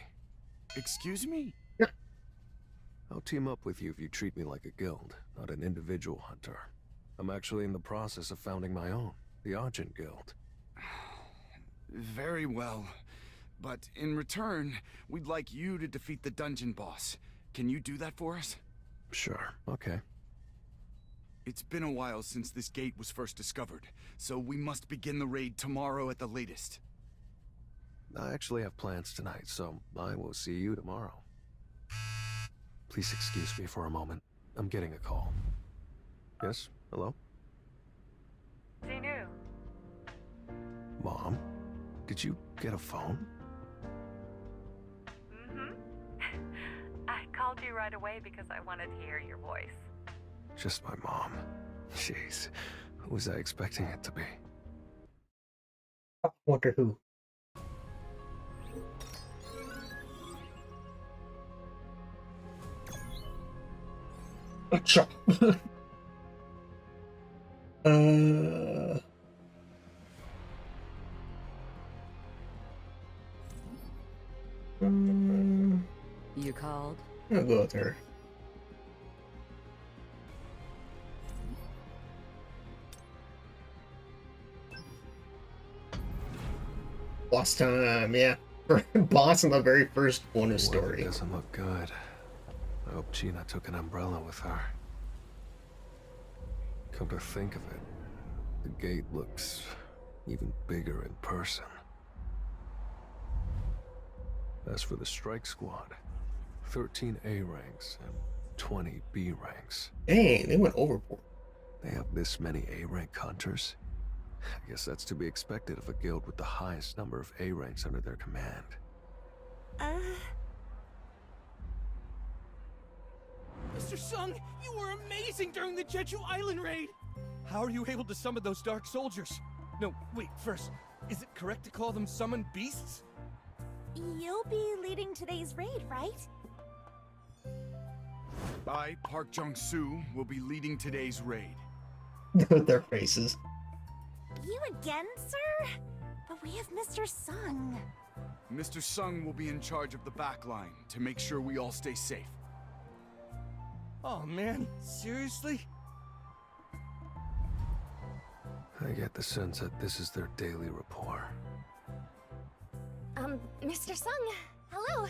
Excuse me? I'll team up with you if you treat me like a guild, not an individual hunter. I'm actually in the process of founding my own, the Ajin Guild. Very well. But in return, we'd like you to defeat the dungeon boss. Can you do that for us? Sure, okay. It's been a while since this gate was first discovered, so we must begin the raid tomorrow at the latest. I actually have plans tonight, so I will see you tomorrow. Please excuse me for a moment. I'm getting a call. Yes? Hello? Xinu. Mom? Did you get a phone? Mm-hmm. I called you right away because I wanted to hear your voice. Just my mom. Jeez. Who was I expecting it to be? I wonder who. Chop. You called? I'll go with her. Lost time, yeah. Boss in the very first bonus The weather story. doesn't look good. I hope Gina took an umbrella with her. Come to think of it, the gate looks even bigger in person. As for the strike squad, 13 A ranks and 20 B ranks. Dang, they went overboard. They have this many A rank hunters? I guess that's to be expected of a guild with the highest number of A ranks under their command. Mr. Sung, you were amazing during the Jeju Island raid! How are you able to summon those dark soldiers? No, wait, first, is it correct to call them summoned beasts? You'll be leading today's raid, right? I, Park Jung-soo, will be leading today's raid. With their faces. You again, sir? But we have Mr. Sung. Mr. Sung will be in charge of the back line to make sure we all stay safe. Oh man, seriously? I get the sense that this is their daily rapport. Mr. Sung, hello.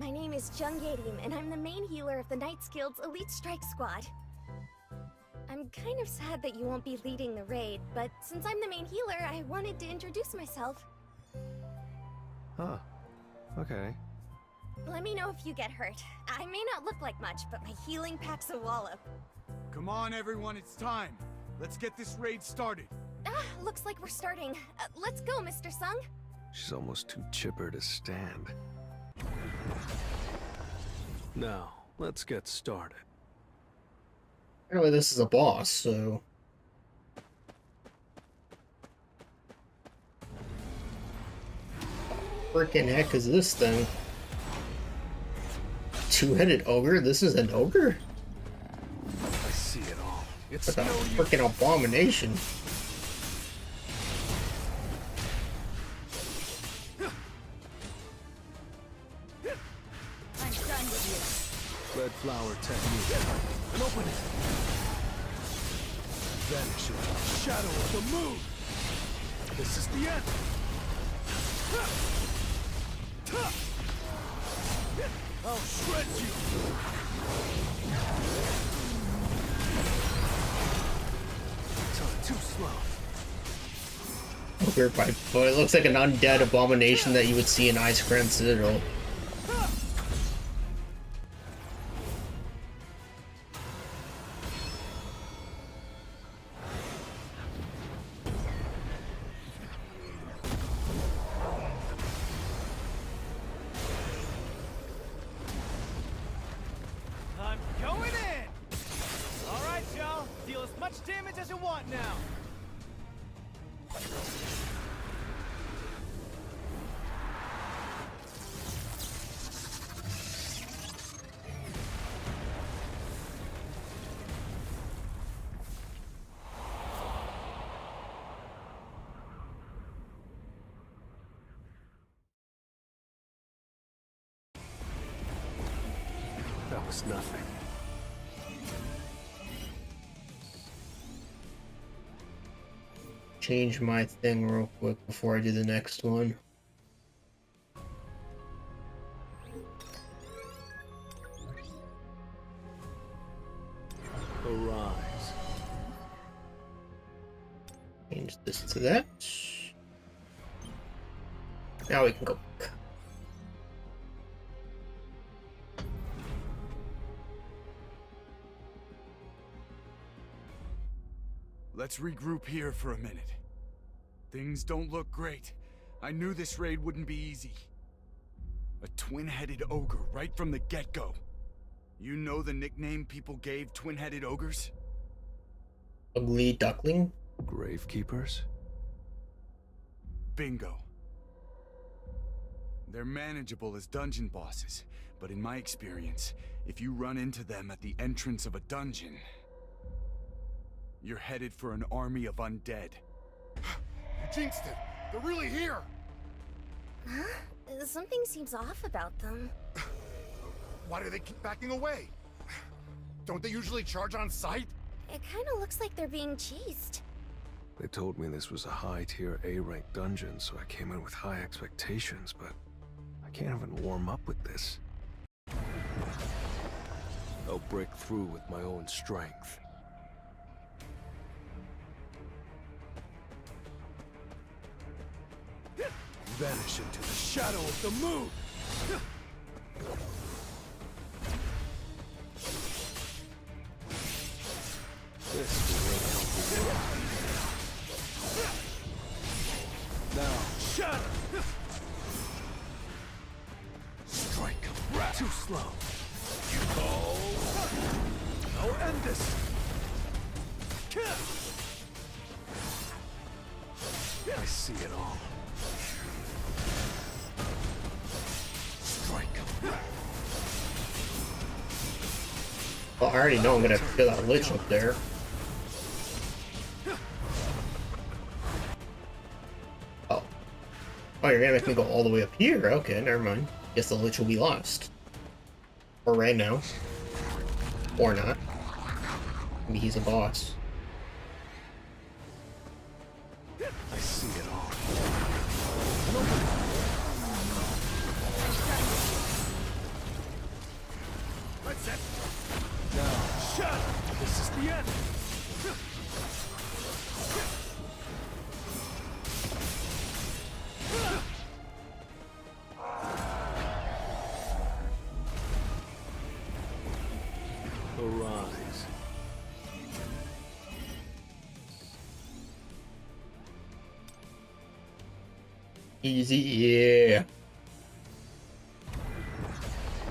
My name is Jung Yerim, and I'm the main healer of the Knights Guild's Elite Strike Squad. I'm kind of sad that you won't be leading the raid, but since I'm the main healer, I wanted to introduce myself. Huh. Okay. Let me know if you get hurt. I may not look like much, but my healing packs a wallop. Come on, everyone, it's time. Let's get this raid started. Looks like we're starting. Let's go, Mr. Sung. She's almost too chipper to stand. Now, let's get started. Anyway, this is a boss, so... Frickin' heck is this thing? Two-headed ogre? This is an ogre? I see it all. It's What a frickin' abomination. I'm done with Red flower technique. And open it. Vanish into the shadow of the moon. This is the end. I'll shred you. Too slow. Ogre by foot. It looks like an undead abomination that you would see in Ice Crown Citadel. I'm going in! Alright, y'all. Deal as much damage as you want now. That was nothing. Change my thing real quick before I do the next one. Arise. Change this to that. Now we can go back. Let's regroup here for a minute. Things don't look great. I knew this raid wouldn't be easy. A twin-headed ogre right from the get-go. You know the nickname people gave twin-headed ogres? Ugly duckling? Gravekeepers? Bingo. They're manageable as dungeon bosses, but in my experience, if you run into them at the entrance of a dungeon, you're headed for an army of undead. You jinxed it! They're really here! Huh? Something seems off about them. Why do they keep backing away? Don't they usually charge on sight? It kinda looks like they're being chased. They told me this was a high-tier A-rank dungeon, so I came in with high expectations, but I can't even warm up with this. I'll break through with my own strength. Vanish into the shadow of the moon! This will help me. Now, shatter! Strike! Too slow. You call? I'll end this! I see it all. Strike! Well, I already know I'm gonna feel that lich up there. Oh. Oh, you're gonna make me go all the way up here? Okay, never mind. Guess the lich will be lost. Or right now. Or not. Maybe he's a boss. I see it all. That's it. Now, shut! This is the end! Arise. Easy, yeah.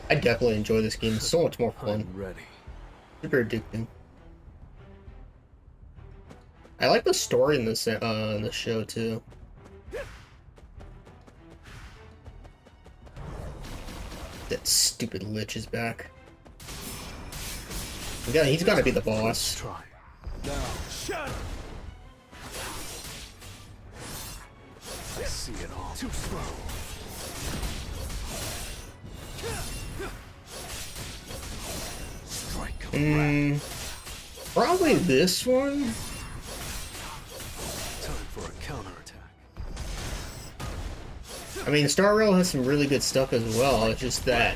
I definitely enjoy this game. It's so much more fun. I'm ready. Super addicting. I like the story in this show too. That stupid lich is back. Yeah, he's got to be the boss. Try. Now, shut! I see it all. Too slow. Probably this one. Time for a counterattack. I mean, Star Rail has some really good stuff as well. It's just that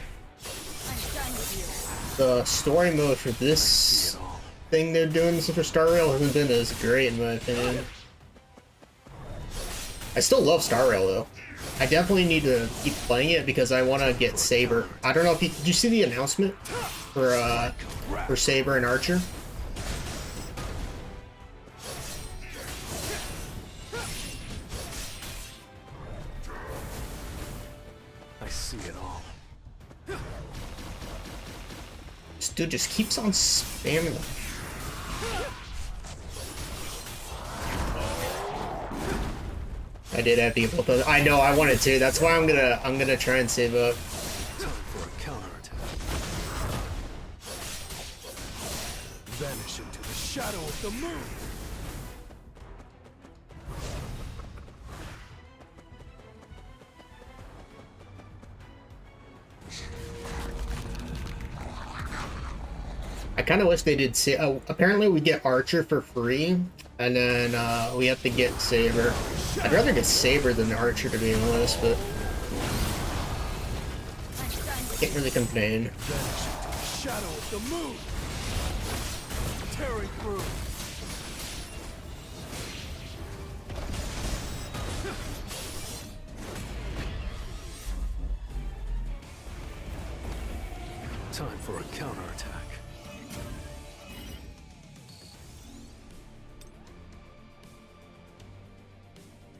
the story mode for this thing they're doing for Star Rail hasn't been as great in my opinion. I still love Star Rail though. I definitely need to keep playing it because I want to get Saber. I don't know if did you see the announcement for Saber and Archer? I see it all. This dude just keeps on spamming them. I did have people, but I know I wanted to. That's why I'm gonna try and save up. Time for a counterattack. Vanish into the shadow of the moon. I kind of wish they did say. Oh, apparently we get Archer for free, and then we have to get Saber. I'd rather get Saber than Archer, to be honest, but can't really complain. Shadow of the moon. Tearing through. Time for a counterattack.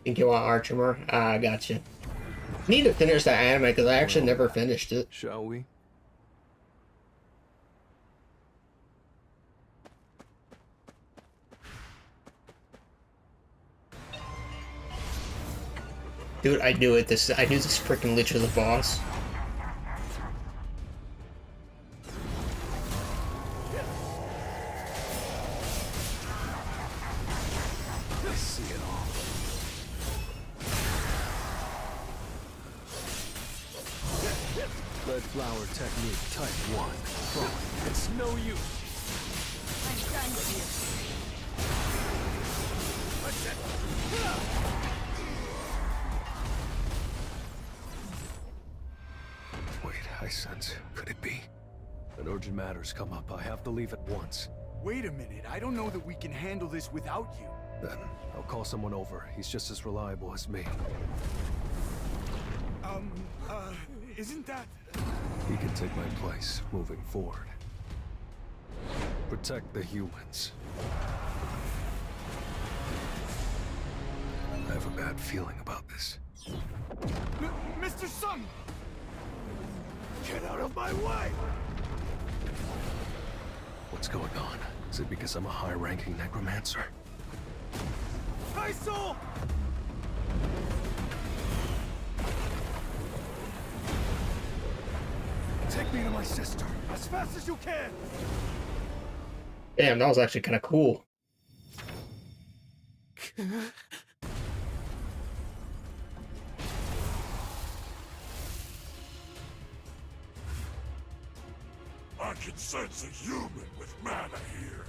Think you want Archer more? I got you. Need to finish that anime because I actually never finished it. Shall we? Dude, I knew it. I knew this freaking lich was a boss. I see it all. Red flower technique type 1. Falling. It's no use. I'm done with you. sense. Could it be? An urgent matter's come up. I have to leave at once. Wait a minute, I don't know that we can handle this without you. Then I'll call someone over. He's just as reliable as me. Isn't that... He can take my place moving forward. Protect the humans. I have a bad feeling about this. Mr. Sung! Get out of my way! What's going on? Is it because I'm a high-ranking necromancer? Hi, Soul! Take me to my sister, as fast as you can! Damn, that was actually kind of cool. I can sense a human with mana here.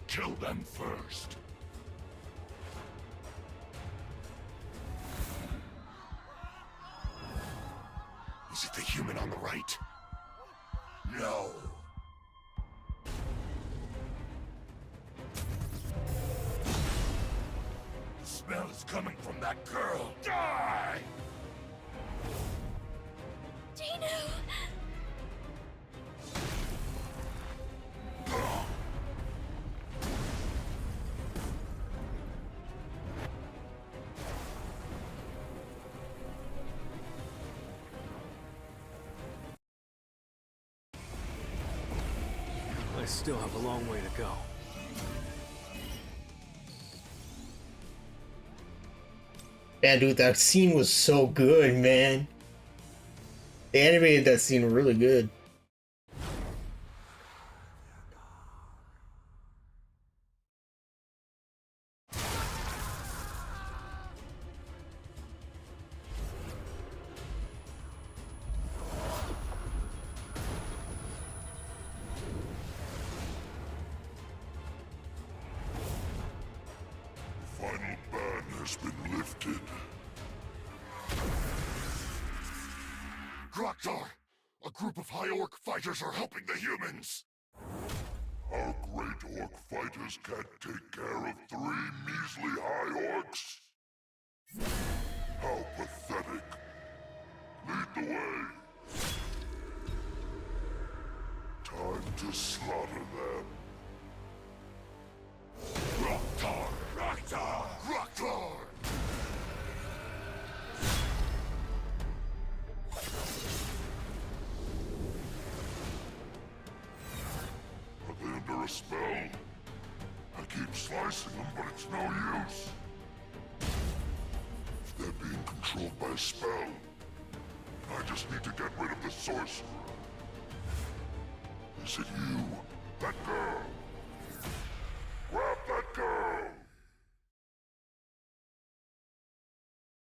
Kill them first. Is it the human on the right? No. The smell is coming from that girl. Die! Gino! I still have a long way to go. Man, dude, that scene was so good, man. They animated that scene really good. Final ban has been lifted. Groktar! A group of High Orc fighters are helping the humans! Our Great Orc fighters can't take care of 3 measly High Orcs? How pathetic. Lead the way. Time to slaughter them. Groktar! Groktar! Groktar! Are they under a spell? I keep slicing them, but it's no use. If they're being controlled by a spell, I just need to get rid of the source. Is it you? That girl? Grab that girl!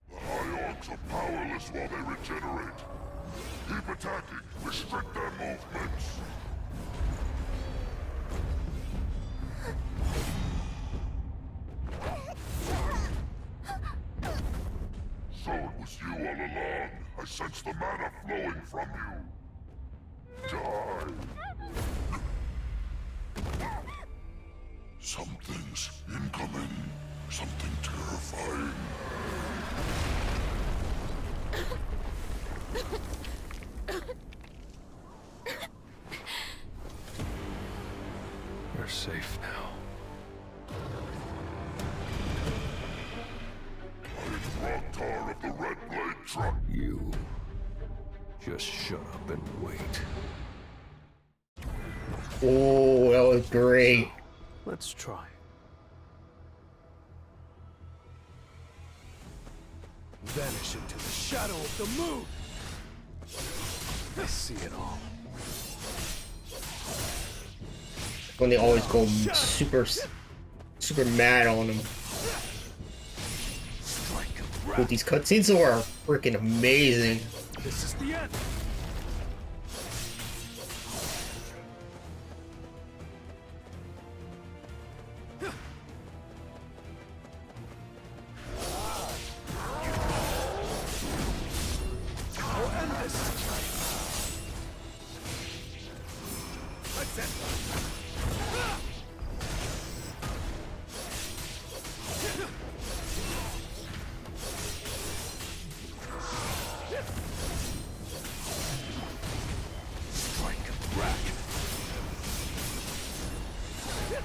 The High Orcs are powerless while they regenerate. Keep attacking. Restrict their movements. So it was you all along. I sense the mana flowing from you. Die. Something's incoming. Something terrifying. We're safe now. Groktar of the Red Blade Truck. You just shut up and wait. Oh, that was great. Let's try. Vanish into the shadow of the moon! I see it all. When they always go super mad on him. Dude, these cutscenes are freaking amazing. This is the end! I'll end this!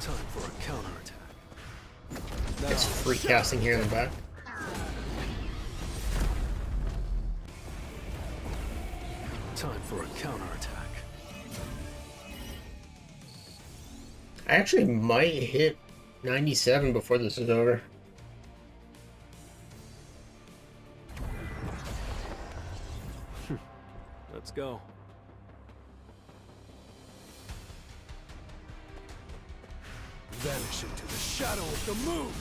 Time for a counterattack. It's free casting here in the back. Time for a counterattack. I actually might hit 97 before this is over. Let's go. Vanish into the shadow of the moon!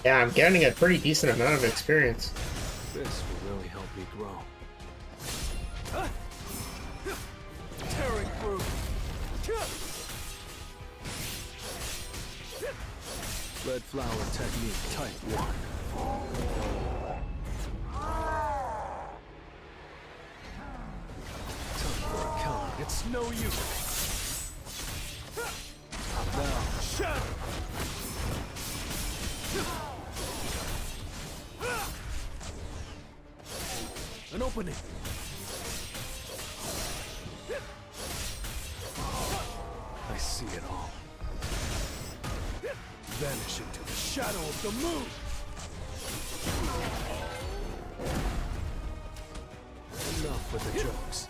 Yeah, I'm getting a pretty decent amount of experience. This will really help me grow. Tearing through! Red flower technique type 1. Time for a counter. It's no use! Now, shadow! an opening. I see it all. Vanish into the shadow of the moon! Enough with the jokes.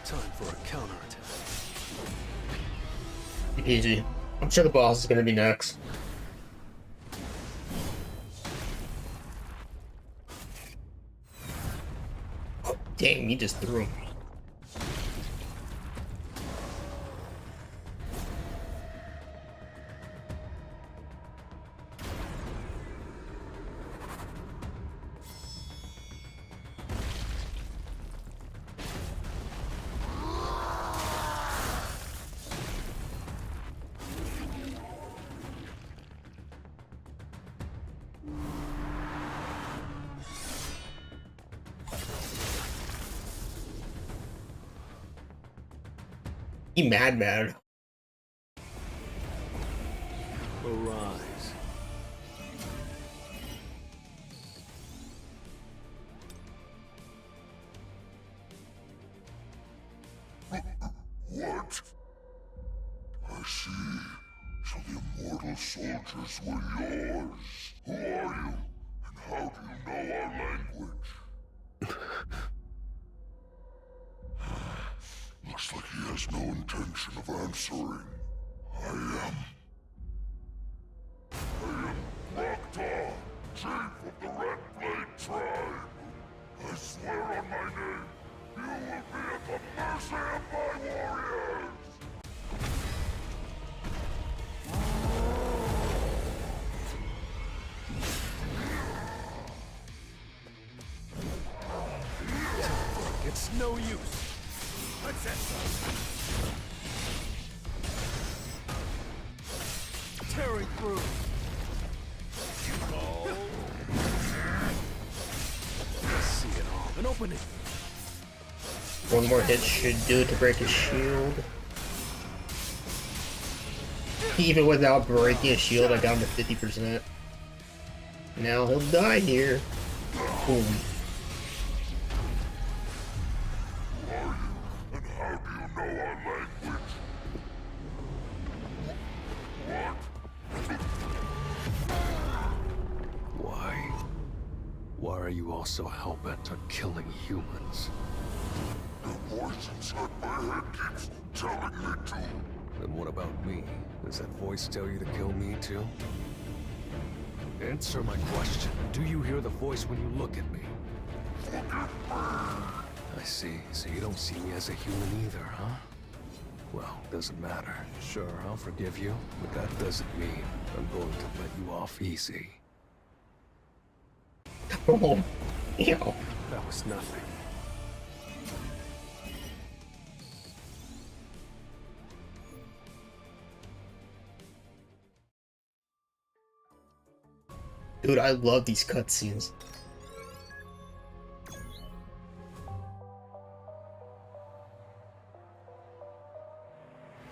Time for a counterattack. Easy. I'm sure the boss is going to be next. Dang, he just threw him. He mad. Arise. What? I see. So the immortal soldiers were yours. Who are you? And how do you know our language? Looks like he has no intention of answering. I am Locked, chief of the Red Blade tribe. I swear on my name, you will be at the mercy of my warriors! It's no use. Let's end tearing through. I see it all. An opening. One more hit should do it to break his shield. Even without breaking his shield, I got him to 50%. Now he'll die here. Boom. Why are you all so hell-bent on killing humans? The voice inside my head keeps telling me to. And what about me? Does that voice tell you to kill me too? Answer my question. Do you hear the voice when you look at me? I see. So you don't see me as a human either, huh? Well, doesn't matter. Sure, I'll forgive you, but that doesn't mean I'm going to let you off easy. Oh, ew. That was nothing. Dude, I love these cutscenes.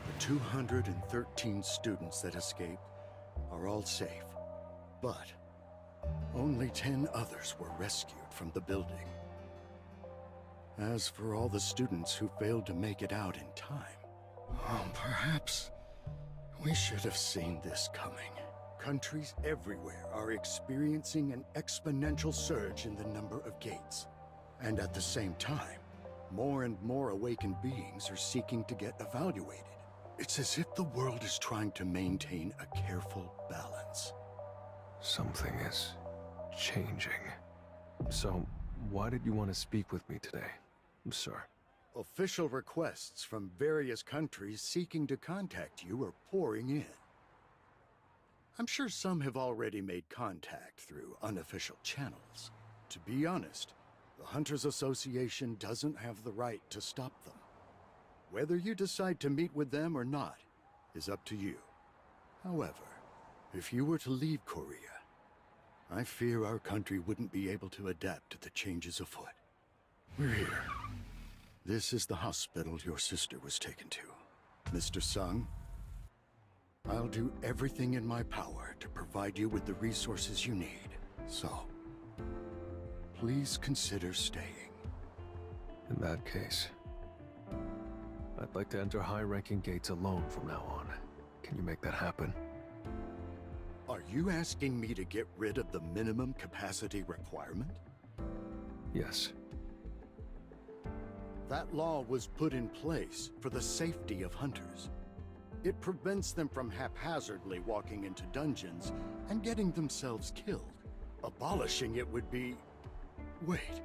The 213 students that escaped are all safe. But Only 10 others were rescued from the building. As for all the students who failed to make it out in time, perhaps we should have seen this coming. Countries everywhere are experiencing an exponential surge in the number of gates. And at the same time, more and more awakened beings are seeking to get evaluated. It's as if the world is trying to maintain a careful balance. Something is changing. So, why did you want to speak with me today, sir? Official requests from various countries seeking to contact you are pouring in. I'm sure some have already made contact through unofficial channels. To be honest, the Hunters Association doesn't have the right to stop them. Whether you decide to meet with them or not is up to you. However, if you were to leave Korea, I fear our country wouldn't be able to adapt to the changes afoot. We're here. This is the hospital your sister was taken to. Mr. Sung, I'll do everything in my power to provide you with the resources you need. So, please consider staying. In that case, I'd like to enter high-ranking gates alone from now on. Can you make that happen? Are you asking me to get rid of the minimum capacity requirement? Yes. That law was put in place for the safety of hunters. It prevents them from haphazardly walking into dungeons and getting themselves killed. Abolishing it would be... Wait.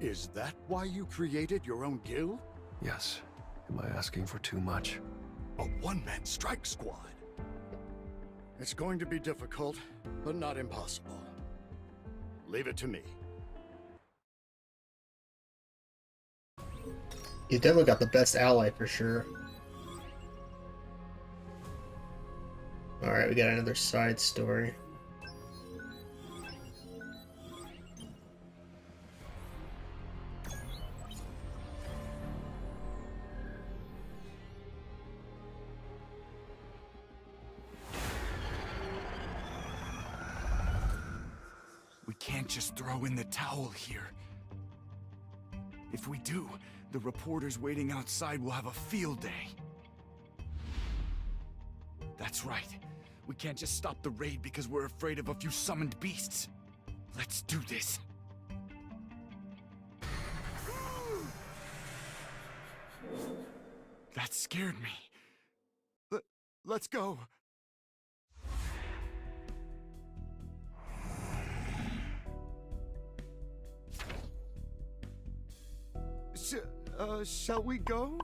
Is that why you created your own guild? Yes. Am I asking for too much? A one-man strike squad? It's going to be difficult, but not impossible. Leave it to me. You definitely got the best ally for sure. Alright, we got another side story. We can't just throw in the towel here. If we do, the reporters waiting outside will have a field day. That's right. We can't just stop the raid because we're afraid of a few summoned beasts. Let's do this. That scared me. Let's go. Shall we go?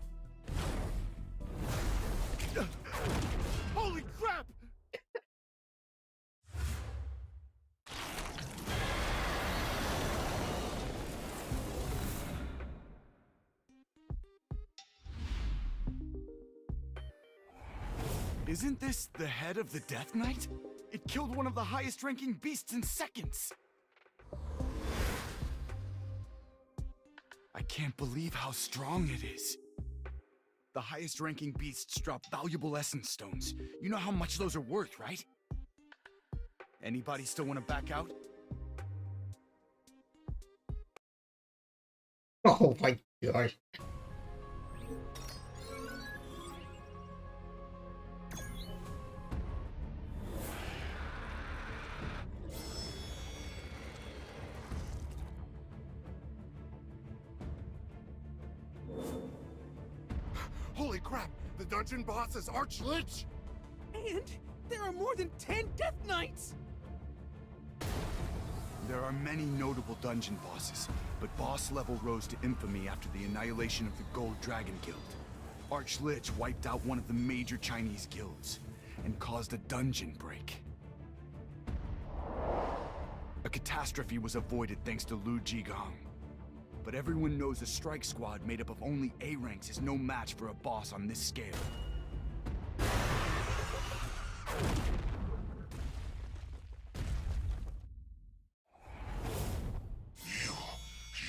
Holy crap! Isn't this the head of the Death Knight? It killed one of the highest-ranking beasts in seconds! I can't believe how strong it is. The highest-ranking beasts drop valuable essence stones. You know how much those are worth, right? Anybody still want to back out? Oh my gosh. Holy crap! The dungeon boss is Archlich! And there are more than 10 Death Knights! There are many notable dungeon bosses, but boss level rose to infamy after the annihilation of the Gold Dragon Guild. Archlich wiped out one of the major Chinese guilds and caused a dungeon break. A catastrophe was avoided thanks to Lu Jigong. But everyone knows a strike squad made up of only A ranks is no match for a boss on this scale.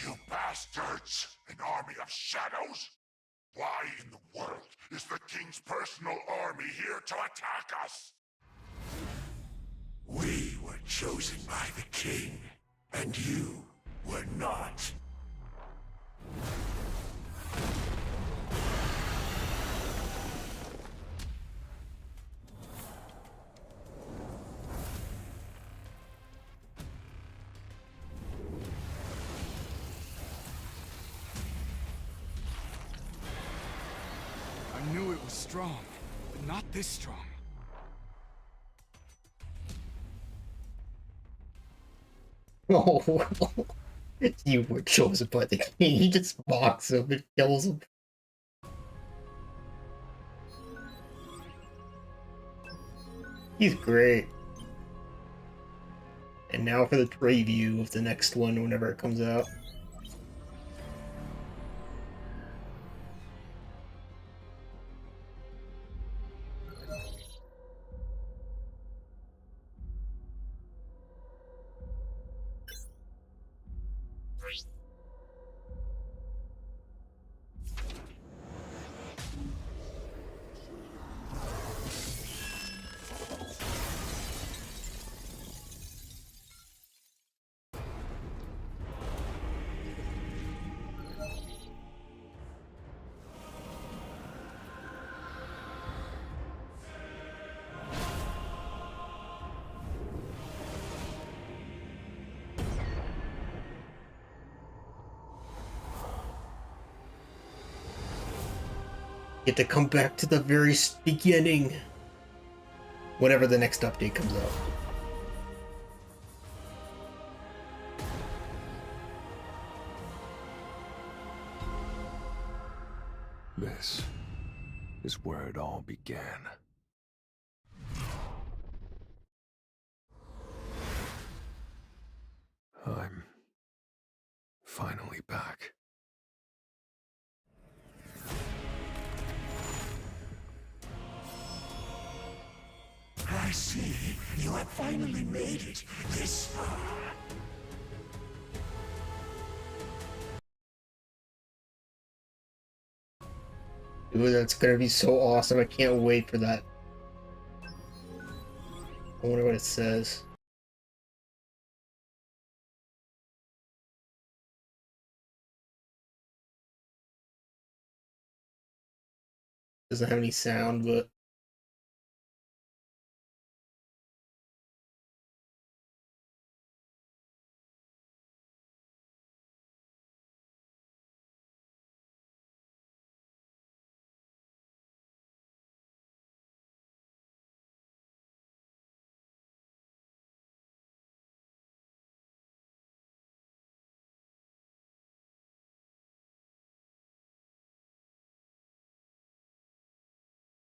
You bastards! An army of shadows? Why in the world is the king's personal army here to attack us? We were chosen by the king, and you were not. I knew it was strong, but not this strong. Oh, you were chosen by the king. He just mocks him and kills him. He's great. And now for the preview of the next one whenever it comes out. Get to come back to the very beginning whenever the next update comes out. This is where it all began. I'm finally back. I see you have finally made it this far. Dude, that's gonna be so awesome. I can't wait for that. I wonder what it says. Doesn't have any sound, but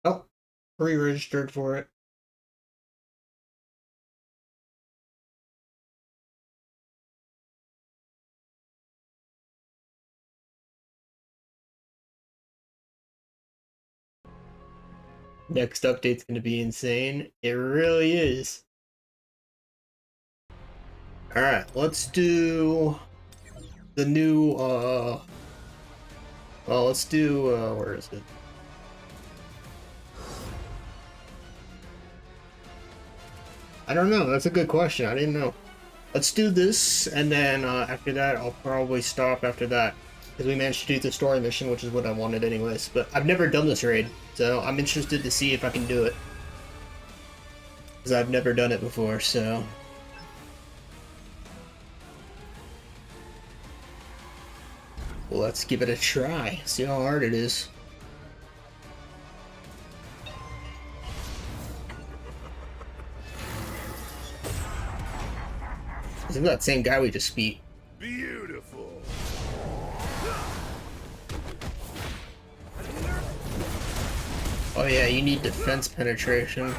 oh, pre-registered for it. Next update's gonna be insane. It really is. Alright, let's do the new, well, let's do, where is it? I don't know, that's a good question, I didn't know. Let's do this, and then after that, I'll probably stop after that. Because we managed to do the story mission, which is what I wanted anyways. But I've never done this raid, so I'm interested to see if I can do it. Because I've never done it before, so... Well, let's give it a try, see how hard it is. Isn't that same guy we just beat? Beautiful. Oh yeah, you need defense penetration.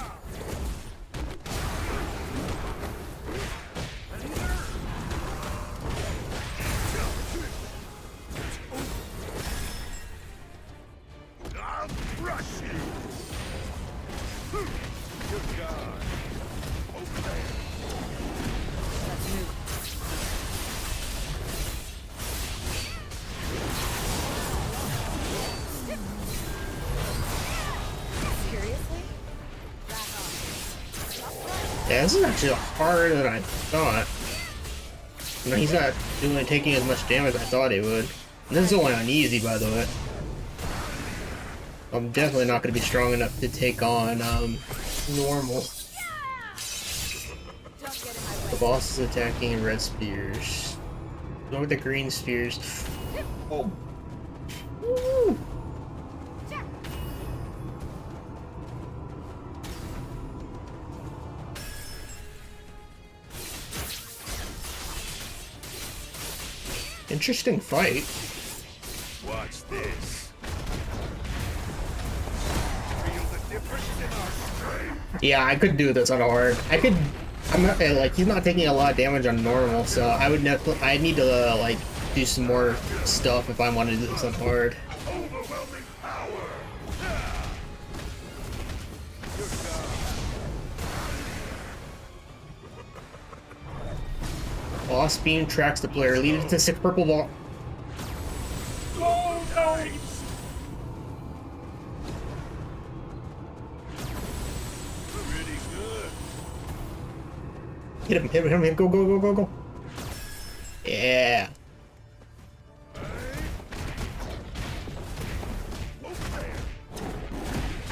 I'll crush you. Good God. Over there. Seriously? Back off. Yeah, this is actually harder than I thought. You know, he's not taking as much damage as I thought he would. And this is only on easy, by the way. I'm definitely not going to be strong enough to take on normal. The boss is attacking red spears. Go with the green spears. Oh. Woo. Interesting fight. Watch this. Feel the difference in our strength. Yeah, I could do this on hard. I'm not like he's not taking a lot of damage on normal, so I would I need to like do some more stuff if I want to do this on hard. Overwhelming power. Boss beam tracks the player, lead it to 6 purple ball. Oh, nice. Pretty good. Hit him, go. Yeah.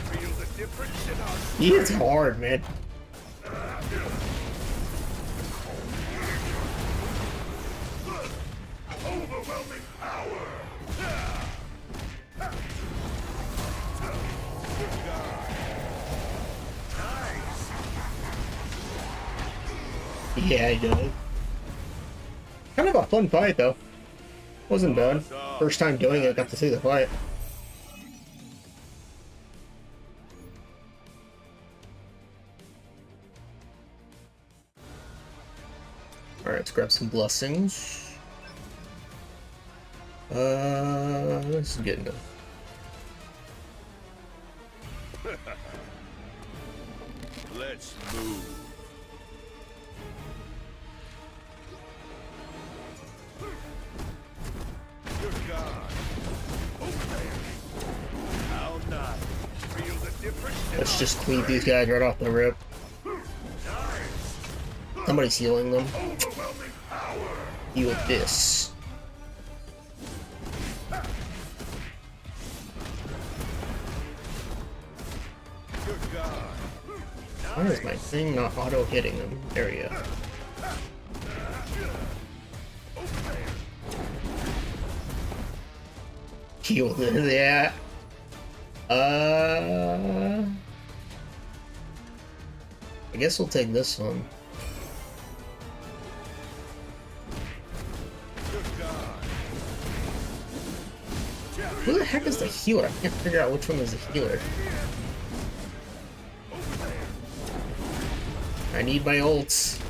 Feel the difference in our He hits hard, man. overwhelming power. Yeah, he does. Kind of a fun fight, though. Wasn't bad. First time doing it, got to see the fight. Alright, let's grab some blessings. This is good enough. Let's move. Good God. Over there. How nice. Feel the difference in Let's our just cleave these guys right off the rip. Somebody's healing them. overwhelming power. Heal with this. Good God. Why is my thing not auto hitting them? There we go. Heal this, yeah. I guess we'll take this one. Who the heck is the healer? I can't figure out which one is the healer. I need my ults.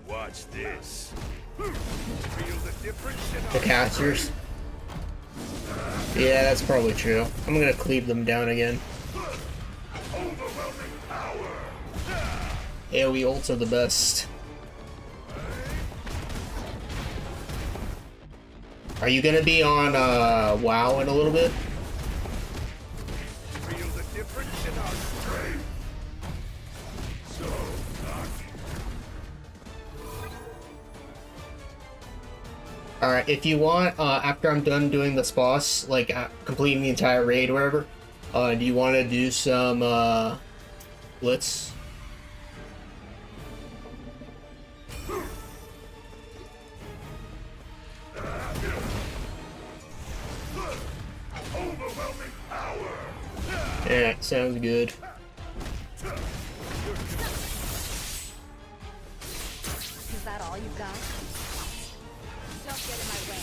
Watch this. Feel the difference in The casters. Yeah, that's probably true. I'm gonna cleave them down again. overwhelming power. AoE ults are the best. Are you gonna be on WoW in a little bit? Feel the difference in our strength. So lucky. Alright, if you want, after I'm done doing this boss, like completing the entire raid or whatever, do you want to do some blitz? Overwhelming power. Yeah, sounds good. Is that all you've got? Don't get in my way.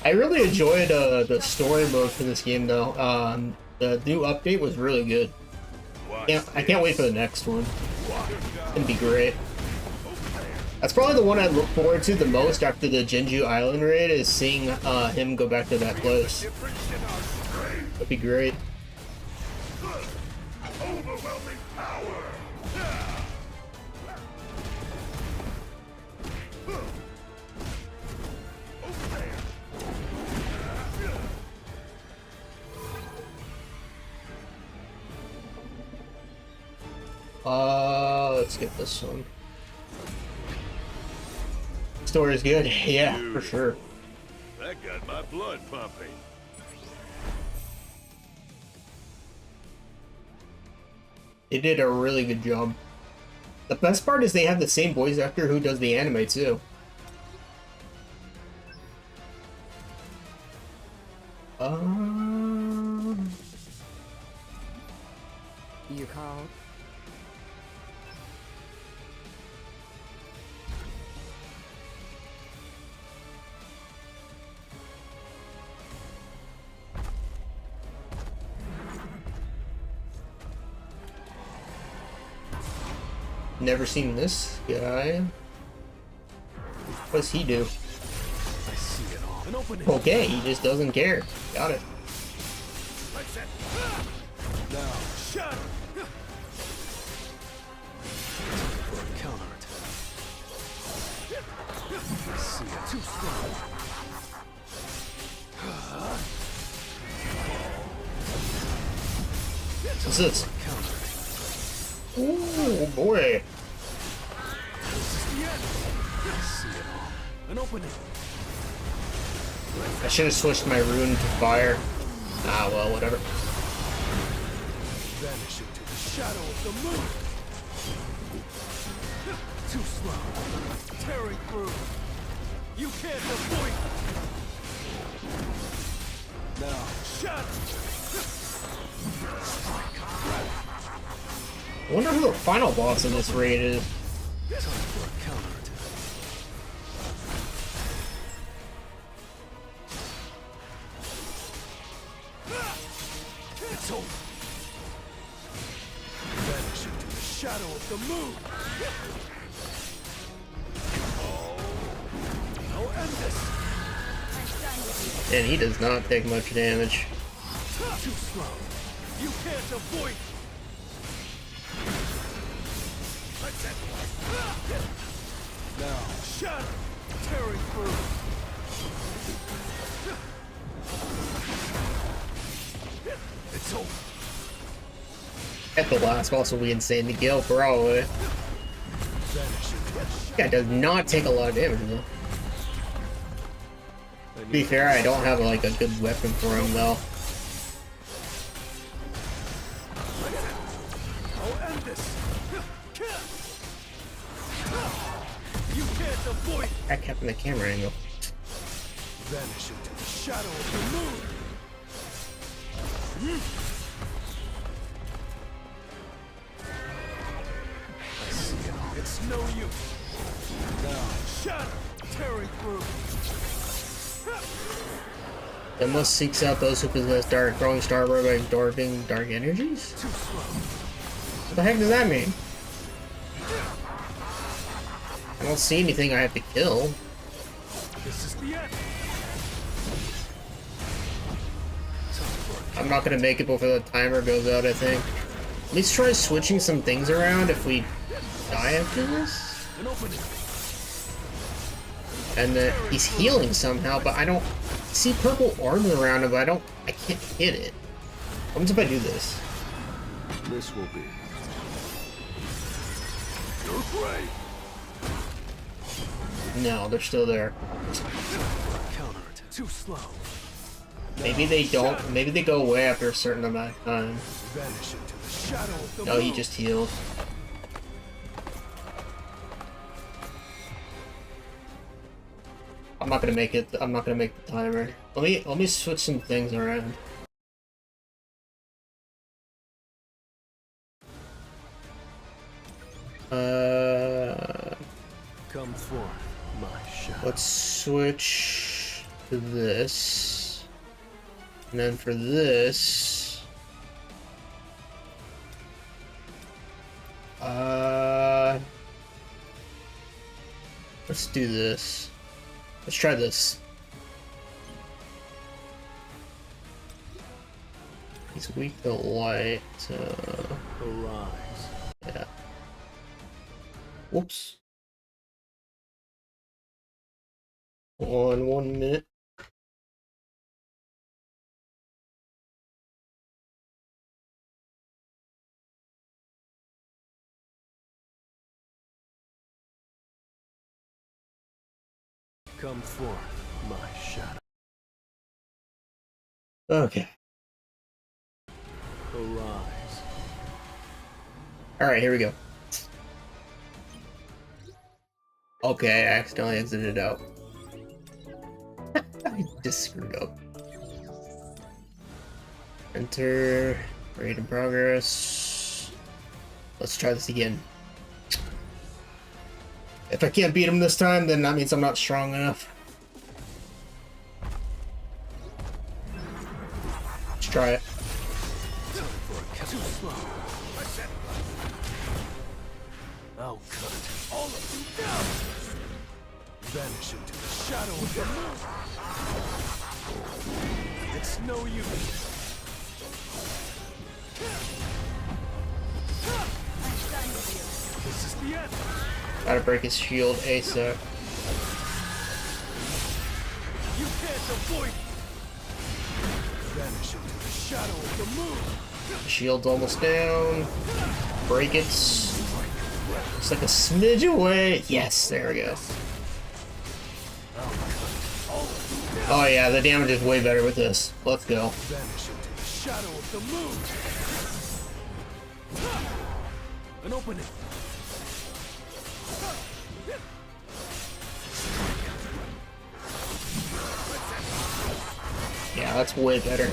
I really enjoyed the story mode for this game, though. The new update was really good. Yeah, I can't wait for the next one. It's gonna be great. That's probably the one I look forward to the most after the Jinju Island raid, is seeing him go back to that place. That'd be great. Overwhelming power. let's get this one. Story's good, yeah, for sure. That got my blood pumping. They did a really good job. The best part is they have the same voice actor who does the anime too. You called? Never seen this guy. What does he do? I see it all. An opening. Okay, he just doesn't care. Got it. Now, shut up. For a counterattack. I see it. Too strong. What's this? Oh boy. An opening. I should have switched my rune to fire. Ah, well, whatever. Vanish into the shadow of the moon. Too slow. Tearing through. You can't avoid. Now, shut. I wonder who the final boss in this raid is. Time for a counterattack. It's over. Vanish into the shadow of the moon. I'll end this. And he does not take much damage. Too slow. You can't avoid. Now, shut. Tearing through. It's over. At the last boss will be insane to kill, probably. This guy does not take a lot of damage though. To be fair, I don't have like a good weapon for him though. I'll end this. You can't avoid. I kept in the camera angle. Vanish into the shadow of the moon. I see it. It's no use. Now, shadow tearing through. It must seeks out those who possess dark growing starboard by absorbing dark energies? Too slow. What the heck does that mean? I don't see anything I have to kill. This is the end. I'm not gonna make it before the timer goes out, I think. At least try switching some things around if we die after this. An opening. And that he's healing somehow, but I don't see purple orbs around him, but I can't hit it. What happens if I do this? This will be. You're brave. No, they're still there. Counterattack. Too slow. Maybe they don't. Maybe they go away after a certain amount of time. Vanish into the shadow of the No, he moon. just healed. I'm not gonna make it. I'm not gonna make the timer. Let me switch some things around. Come forth, my shadow. Let's switch to this. And then for this, let's do this. Let's try this. He's weak to light. Arise. Yeah. Whoops. On 1 minute. Come forth, my shadow. Okay. Arise. Alright, here we go. Okay, I accidentally exited out. I just screwed up. Enter. Raid in progress. Let's try this again. If I can't beat him this time, then that means I'm not strong enough. Let's try it. I'll cut all of you down. Vanish into the shadow of the moon. It's no use. This is the end. Gotta break his shield ASAP. You can't avoid. Vanish into the shadow of the moon. Shield's almost down. Break it. It's like a smidge away. Yes, there we go. Oh yeah, the damage is way better with this. Let's go. Vanish into the shadow of the moon. An opening. Yeah, that's way better.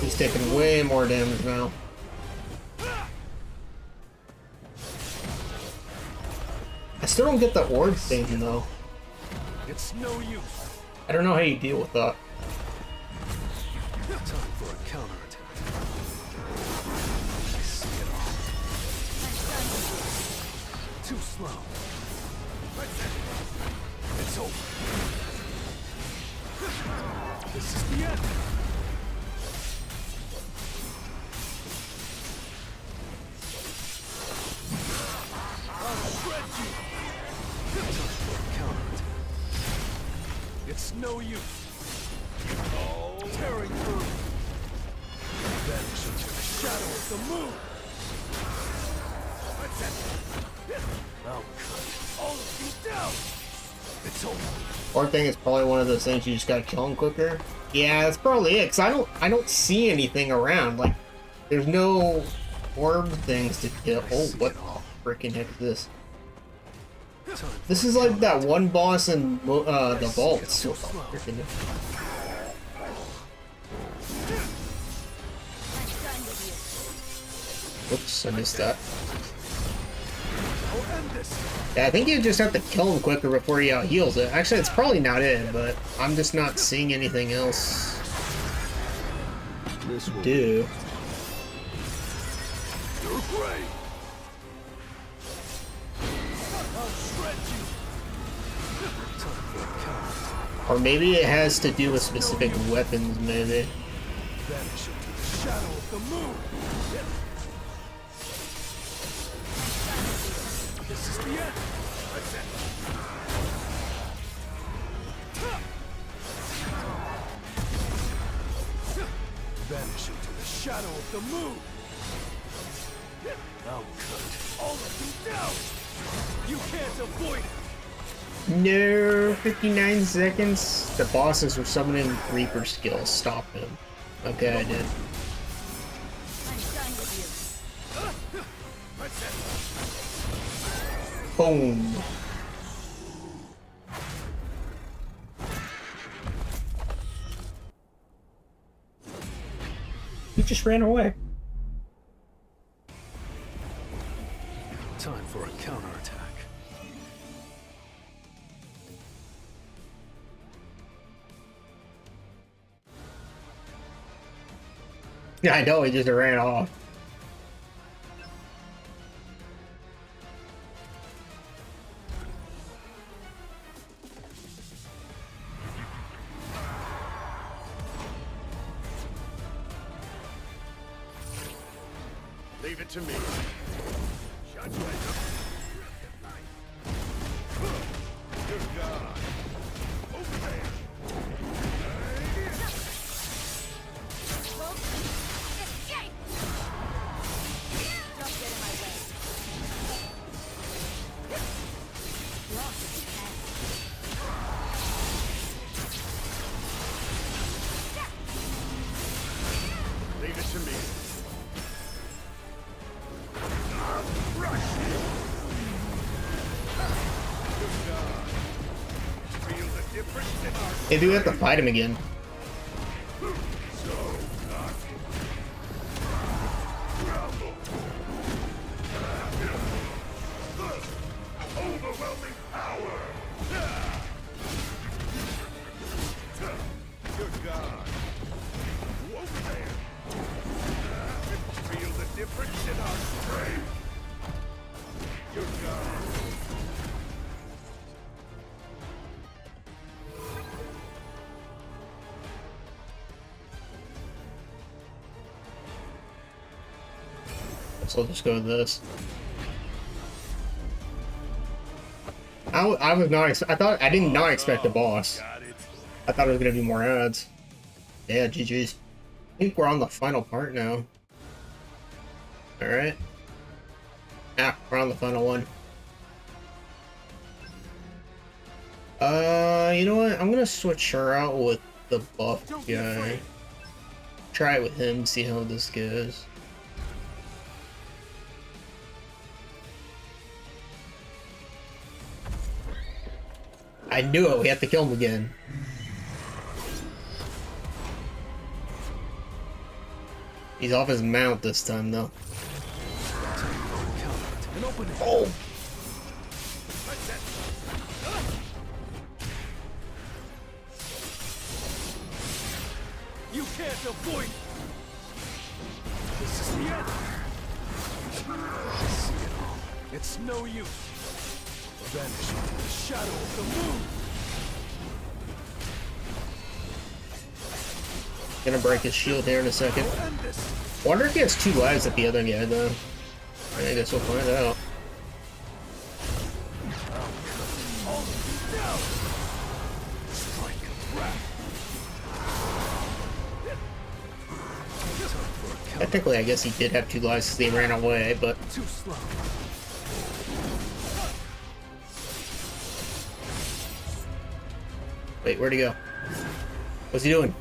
He's taking way more damage now. I still don't get the orb thing though. It's no use. I don't know how you deal with that. Time for a counterattack. I see it all. Too slow. It's over. This is the end. I'll shred you. Time for a counterattack. It's no use. Oh, tearing through. Vanish into the shadow of the moon. I'll cut all of you down. It's over. Orb thing is probably one of those things you just gotta kill him quicker. Yeah, that's probably it. Cause I don't see anything around. Like, there's no orb things to kill. Oh, what the freaking heck is this? This is like that one boss in the vaults. Whoops, I missed that. Yeah, I think you just have to kill him quicker before he heals it. Actually, it's probably not it, but I'm just not seeing anything else to do. You're great. I'll shred you. Or maybe it has to do with specific weapons, maybe. Vanish into the shadow of the moon. This is the end. Vanish into the shadow of the moon. I'll cut all of you down. You can't avoid it. No, 59 seconds. The bosses were summoning Reaper skills. Stop him. Okay, I did. Boom. He just ran away. Time for a counterattack. Yeah, I know, he just ran off. Leave it to me. Good God. Over there. Maybe we have to fight him again. Overwhelming power! You're gone. Over there! Feel the difference in our strength! You're gone. So let's just go with this. I was not. I did not expect a boss. I thought it was gonna be more ads. Yeah, GG's. I think we're on the final part now. All right. Yeah, we're on the final one. You know what? I'm gonna switch her out with the buff guy. Try it with him. See how this goes. I knew it, we have to kill him again. He's off his mount this time though. Oh! You can't avoid. This is the end. I see it all. It's no use. Vanish into the shadow of the moon. Gonna break his shield here in a second. Wonder if he has 2 lives at the other guy though. I guess we'll find out. Technically, I guess he did have 2 lives because he ran away, but Too slow. wait, where'd he go? What's he doing?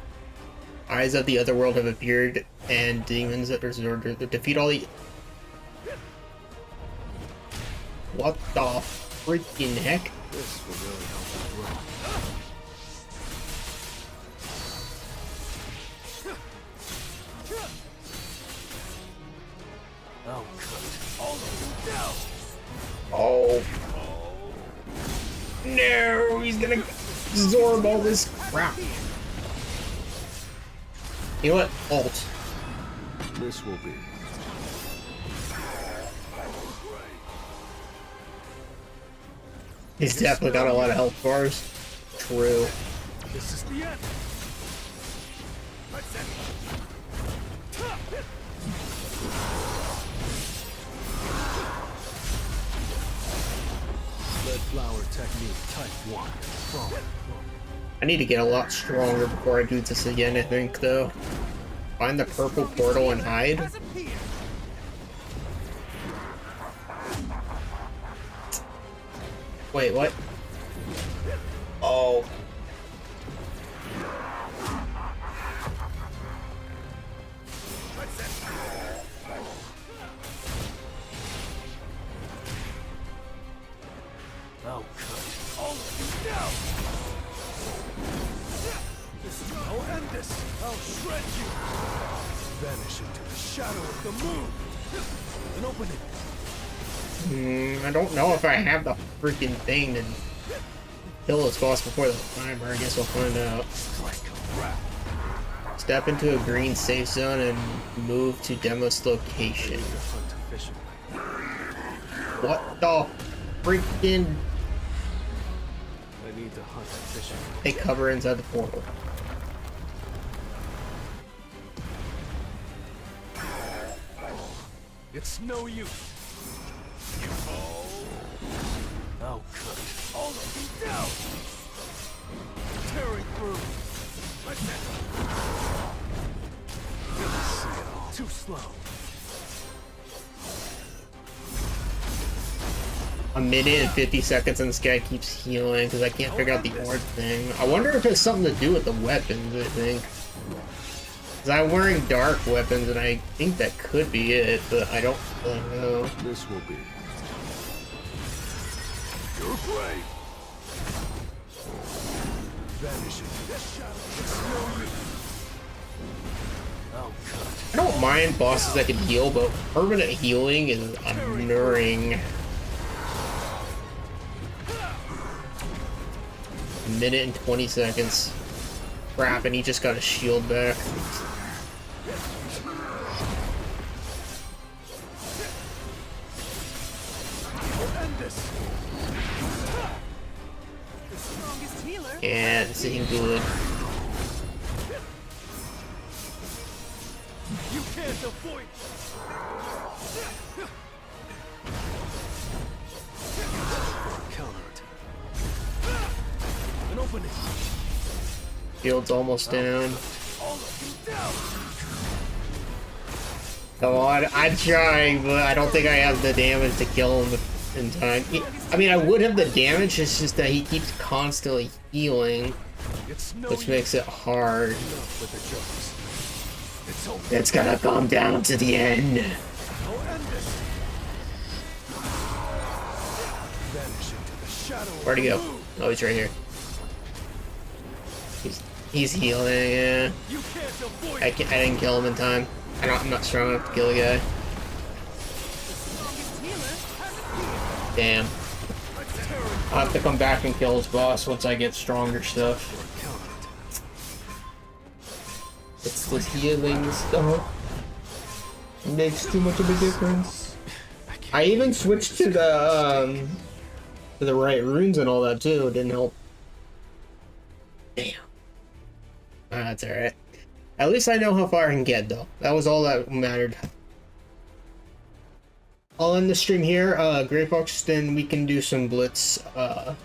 Eyes of the other world have appeared, and demons that resort to defeat all the. What the freaking heck? This will really help us grow. I'll cut all of you down. Oh. No, he's gonna absorb all this crap. You know what? Alt. This will be. He's definitely got a lot of health bars. True. This is the end. Red flower technique type 1. Forward. I need to get a lot stronger before I do this again, I think, though. Find the purple portal and hide. Wait, what? Oh. I'll cut all of you down. I'll end this. I'll shred you. Vanish into the shadow of the moon. And open it. I don't know if I have the freaking thing to kill this boss before the timer. I guess we'll find out. Step into a green safe zone and move to Demo's location. What the freaking? I need to hunt efficiently. Take cover inside the portal. It's no use. I'll cut all of you down. Tearing through. Too slow. A minute and 50 seconds and this guy keeps healing because I can't figure out the orb thing. I wonder if it's something to do with the weapons, I think. Because I'm wearing dark weapons and I think that could be it, but I don't really know. This will be. You're great. I don't mind bosses that can heal, but permanent healing is unnerving. A minute and 20 seconds. Crap, and he just got a shield back. Yeah, this ain't good. You can't avoid. An opening. Shield's almost down. Come on, I'm trying, but I don't think I have the damage to kill him in time. I mean, I would have the damage, it's just that he keeps constantly healing, which makes it hard. It's gonna come down to the end. Where'd he go? Oh, he's right here. He's healing, yeah. I didn't kill him in time. I'm not strong enough to kill the guy. Damn. I'll have to come back and kill his boss once I get stronger stuff. It's the healing stuff. It makes too much of a difference. I even switched to the right runes and all that too. It didn't help. Damn. That's alright. At least I know how far I can get though. That was all that mattered. I'll end the stream here. Gray Fox, then we can do some blitz and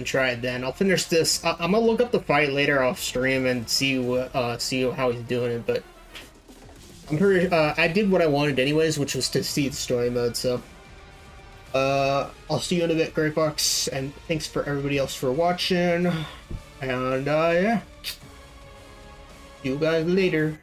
try it then. I'll finish this. I'm gonna look up the fight later off stream and see what see how he's doing it, but I'm pretty I did what I wanted anyways, which was to see the story mode, so I'll see you in a bit, Gray Fox, and thanks for everybody else for watching. And yeah. See you guys later.